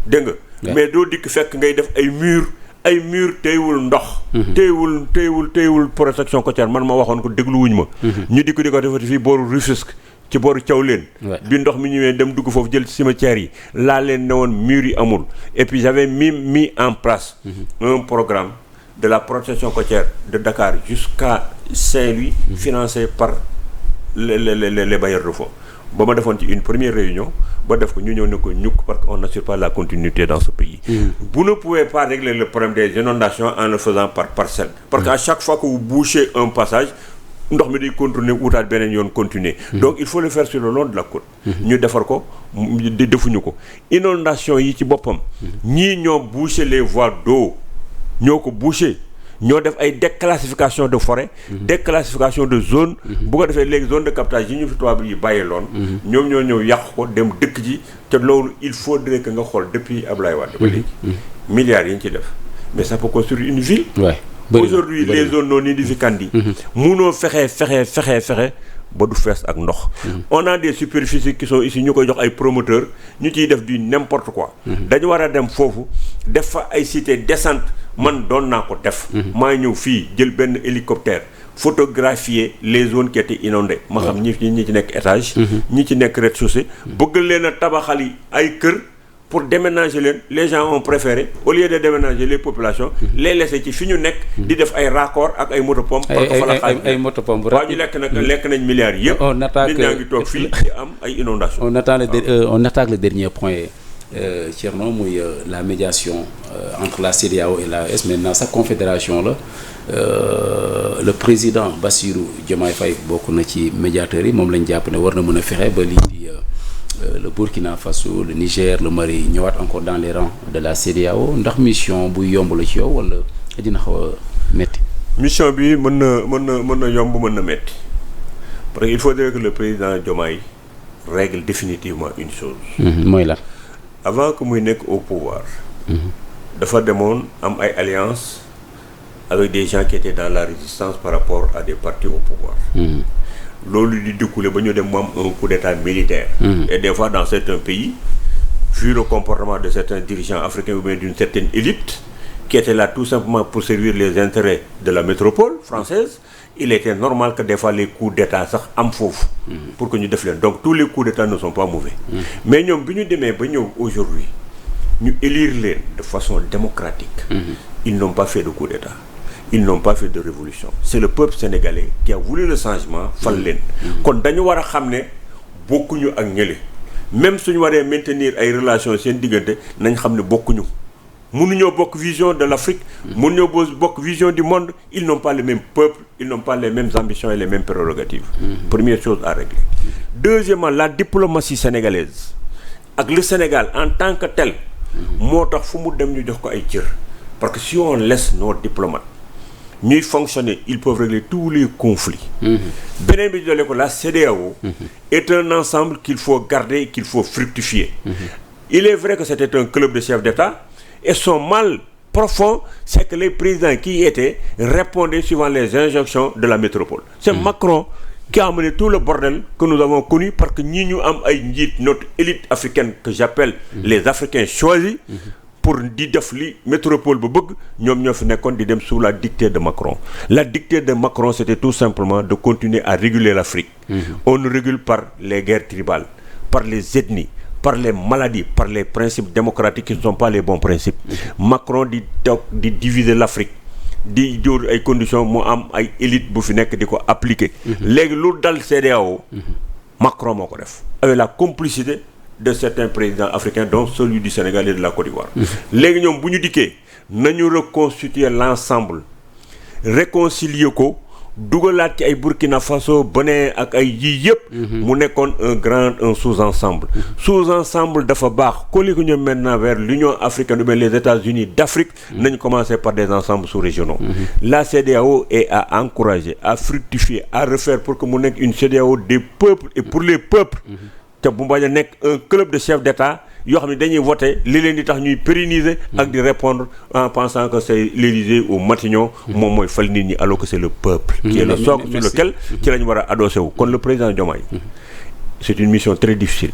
dégg nga mais doo dikk fekk ngay def ay mur téywul ndox téywul protection côtière man ma waxoon ko dégluwuñ ma ñu di ko defati fii booru Rufisque ci booru Thiawlène bi ndox mi ñëwee dem dugg foofu jël cimetière yi laa leen ne woon mur yi amul et puis j'avais mis en place un programme de la protection côtière de Dakar jusqu'à Saint-Louis financé par les bailleurs de fonds ba ma defoon ci une première réunion ba def ko ñu ñëw ne ko ñukk parce qu'on n'assure pas la continuité dans ce pays vous ne pouvez pas régler le problème des inondations en le faisant par parcelle parce qu'à chaque fois que vous bouchez un passage ndox mi day continuer wutaat beneen yoon continuer donc il faut le faire sur le long de la côte ñu defar ko defuñu ko inondation yi ci boppam ñii ñoo boucher les voies d'eau ñoo ko boucher ñoo def ay déclassification de forêt déclassification de zone bu ko defee léegi zone de captage yi ñu fi tubaab yi bàyyee loon ñoom ñoo ñëw yàq ko dem dëkk ji te loolu il faudrait que nga xool depuis Abdoulaye Wade ba léegi milliards yi ñu ci def mais ça peut construire une ville aujourd'hui les zones non aedificantes munoo fexe ba du fees ak ndox on a des superficies qui sont ici ñu koy jox ay promoteurs ñu ciy def du n'importe quoi dañu war a dem foofu def fa ay cité décente man doon naa ko def maa ñëw fii jël benn hélicoptère photographier les zones qui étaient inondées ma xam ñi ci nekk étage ñi ci nekk rez-de-chaussée bëgg leen a tabaxali ay kër pour déménager leen les gens ont préféré au lieu de déménager les populations les laisser ci fi ñu nekk di def ay raccords ak ay motopompe parce que fa la xaalis ay motopompe waaw ñu lekk nañ milliards yëpp nit ñaa ngi toog fii di am ay inondations. on attaque le dernier point Thierno muy la médiation entre la CEDEAO et l'AES maintenant sa confédération la le président Bassirou Diomaye Faye bokk na ci médiateurs yi moom lañ jàpp ne war na mën a fexe ba lii di le Burkina Faso le Niger le Mali ñëwaat encore dans les rangs de la CEDEAO ndax mission buy yomb la ci yow wala dina xaw a métti. mission bi mën na yomb mën na métti parce que il faudrait que le président Diomaye règle définitivement une chose. mooy la. avant que muy nekk au pouvoir. dafa demoon am ay alliance avec des gens qui étaient dans la résistance par rapport à des partis au pouvoir. loolu di découlé ba ñu dem mu am un coup d'état militaire. Et des fois dans certains pays vu le comportement de certains dirigeants africains ou bien d'une certaine élite qui était là tout simplement pour servir les intérêts de la métropole française, il était normal que des fois les coups d'état sax am foofu pour que ñu def leen donc tous les coups d'état ne sont pas mauvais. Mais ñoom bi ñu demee ba ñëw aujourd'hui ñu élire leen de façon démocratique. Ils n'ont pas fait de coup d'état. Ils n'ont pas fait de révolution. C'est le peuple sénégalais qui a voulu le changement fal leen kon dañu war a xam ne bokkuñu ak ñële même suñu waree maintenir ay relations seen diggante nañ xam ne bokkuñu mënuñoo bokk vision de l'Afrique mënuñoo bokk vision du monde. Ils n'ont pas le même peuple, ils n'ont pas les mêmes ambitions et les mêmes prérogatives. Première chose à régler. Deuxièmement, la diplomatie sénégalaise ak le Sénégal en tant que tel moo tax fu mu dem ñu jox ko ay cër parce que si on laisse nos diplomates ñuy fonctionner ils peuvent régler tous les conflits. beneen bi jëlee ko la CEDEAO est un ensemble qu'il faut garder et qu'il faut fructifier. Il est vrai que c'était un club de chefs d'État et son mal profond c'est que les présidents qui y étaient répondaient suivant les injonctions de la métropole. C'est Macron qui a amené tout le bordel que nous avons connu parce que ñi ñu am ay njiit notre élite africaine que j'appelle les Africains choisis pour di def li métropole ba bëgg ñoom ñoo fi nekkoon di dem sous la dictée de Macron. La dictée de Macron c'était tout simplement de continuer à réguler l'Afrique. On nous régule par les guerres tribales, par les ethnies, par les maladies, par les principes démocratiques qui ne sont pas les bons principes. Macron di diviser l'Afrique di jóor ay conditions mu am ay élite bu fi nekk di ko appliquer. léegi lu dal CEDEAO Macron moo ko def avec la complicité de certains présidents africains dont celui du Sénégal et de la Côte d'Ivoire. léegi ñoom bu ñu dikkee nañu reconstituer l'ensemble réconcilier ko dugalaat ci ay Burkina Faso Bénin ak ay yii yëpp. mu nekkoon un sous-ensemble dafa baax collé ko ñoom maintenant vers l'Union africaine ou bien les États-Unis d'Afrique. nañ commencer par des ensembles sous-régionaux. La CEDEAO est à encourager à fructifier à refaire pour que mu nekk une CEDEAO des peuples et pour les peuples. te bu bañ a nekk un club de chefs d'État yoo xam ne dañuy voter li leen di tax ñuy pérenniser ak di répondre en pensant que c'est l'Élysée ou Matignon moom mooy fal nit ñi alors que c'est le peuple qui est le socle sur lequel ci la ñu war a adossé wu kon le président Diomaye c'est une mission très difficile.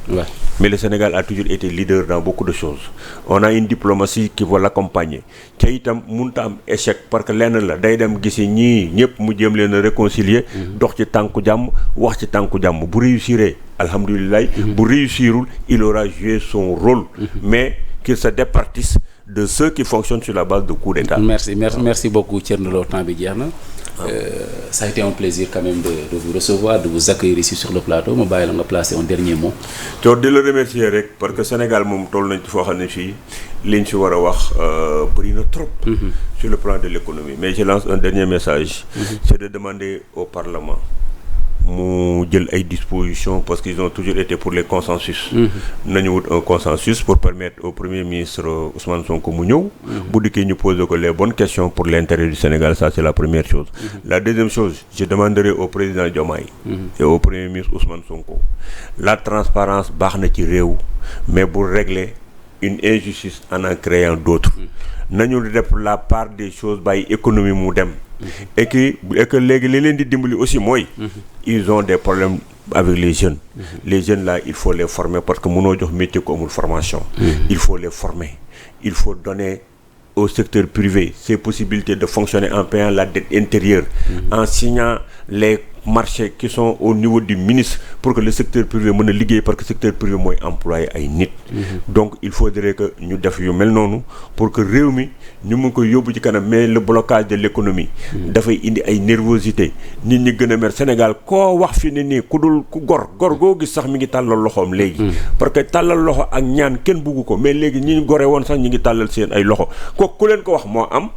Mais le Sénégal a toujours été leader dans beaucoup de choses. On a une diplomatie qui va l'accompagner. te itam mënut a am échec parce que lenn la day dem gisi ñii ñëpp mu jéem leen a réconcilier. dox ci tànku jàmm wax ci tànku jàmm bu réussiree alhamdulilah. bu réussirul il aura joué son rôle. Mais qu'il se départisse de ceux qui fonctionnent sur la base de coups d'État. Merci beaucoup Thierno Lo temps bi jeex na. Ça a été un plaisir quand même de vous recevoir, de vous accueillir ici sur le plateau. ma bàyyi la nga placer un dernier mot. te di la remercier rek parce que Sénégal moom toll nañ ci foo xam ne fii liñ ci war a wax bëri na trop. sur le plan de l'économie mais je lance un dernier message. C'est de demander au Parlement mu jël ay dispositions parce qu'ils ont toujours été pour les consensus. nañu wut un consensus pour permettre au Premier ministre Ousmane Sonko mu ñëw. bu dikkee ñu poser ko les bonnes questions pour l'intérêt du Sénégal, ça c'est la première chose. La deuxième chose, je demanderai au président Diomaye et au Premier ministre Ousmane Sonko la transparence baax na ci réew mais bu régler une injustice en créant d'autres. nañu def la part des choses bàyyi économie mu dem. et que léegi li leen di dimbali aussi mooy. ils ont des problèmes avec les jeunes. Les jeunes là il faut les former parce que mënoo jox métier ko amul formation. Il faut les former. Il faut donner au secteur privé ces possibilités de fonctionner en payant la dette intérieure. En signant les marché qui sont au niveau du ministre pour que le secteur privé mën a liggéey parce que secteur privé mooy employé ay nit. Donc il faudrait que ñu def yu mel noonu pour que réew mi ñu mun ko yóbbu ci kanam mais le blocage de l'économie dafay indi ay nervosité nit ñi gën a mer Sénégal koo wax fi ne nii ku dul ku gor goo gis sax mi ngi tàllal loxoom léegi. parce que tàllal loxo ak ñaan kenn bugg ko mais léegi ñi gore woon sax ñi ngi tàllal seen ay loxo kooku ku leen ko wax moo am.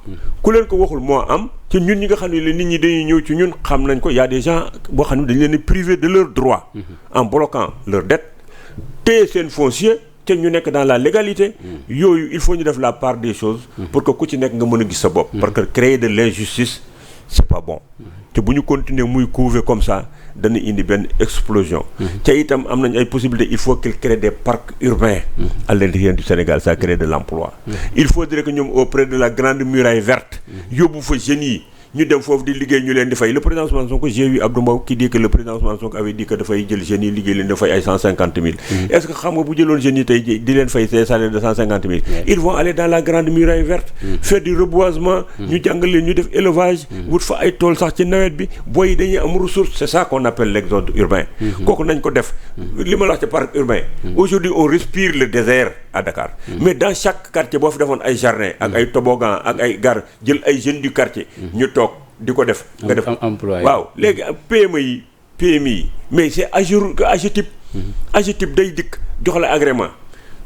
ku leen ko waxul moo am. ci ñun ñi nga xam ne nit ñi dañuy ñëw ci ñun xam nañ ko y a des gens boo xam ne dañ leen privé de leurs droits en bloquant leur dette téye seen foncier te ñu nekk dans la légalité yooyu il faut ñu def la part des choses pour que ku ci nekk nga mën a gis sa bopp parce que créer de l'injustice c'est pas bon te bu ñu continuer muy couver comme ça dana indi benn explosion te itam am nañ ay possibilités il faut qu'il crée des parcs urbains à l'intérieur du Sénégal ça crée de l'emploi il faudrait que ñoom auprès de la grande muraille verte yóbbu fa jeunes yi ñu dem foofu di liggéey ñu leen di fay le président Ousmane Sonko j'ai vu Abdou Mbow qui dit que le président Ousmane Sonko avait dit que dafay jël jeunes yi liggéey leen di fay ay 150 000 est-ce que xam nga bu jëloon jeunes yi tey di leen fay ces salaires de 150 000 ils vont aller dans la grande muraille verte faire du reboisement ñu jàngal leen ñu def élevage wut fa ay tool sax ci nawet bi booy yi dañuy am ressource c'est ça qu'on appelle l'exode urbain kooku nañ ko def li ma la wax ci parc urbain aujourd'hui on respire le désert à Dakar mais dans chaque quartier boo fi defoon ay jardin ak ay toboggan ak ay gare jël ay jeunes du quartier ñu toog di ko def nga def waaw léegi PME yi PMI yi mais c'est AGETIP day dikk jox la agrément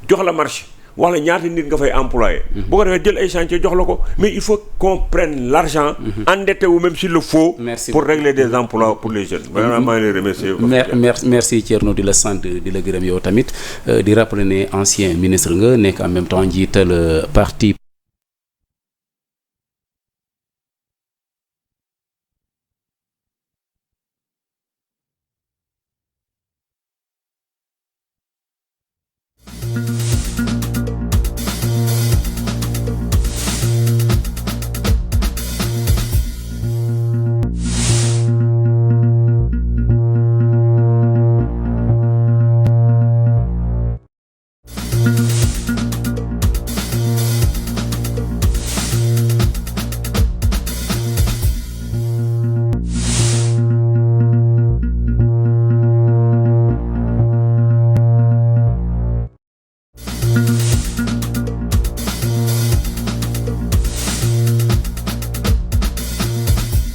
jox la marché wax la ñaata nit nga fay employé boo ko defee jël ay chantier jox la ko mais il faut qu'on prenne l'argent endetté wu même s'il le faut pour régler des emplois pour les jeunes vraiment maa ngi lay remercier merci Thierno di la sant di la gërëm yow tamit di rappeler ne ancien ministre nga nekk en même temps njiital parti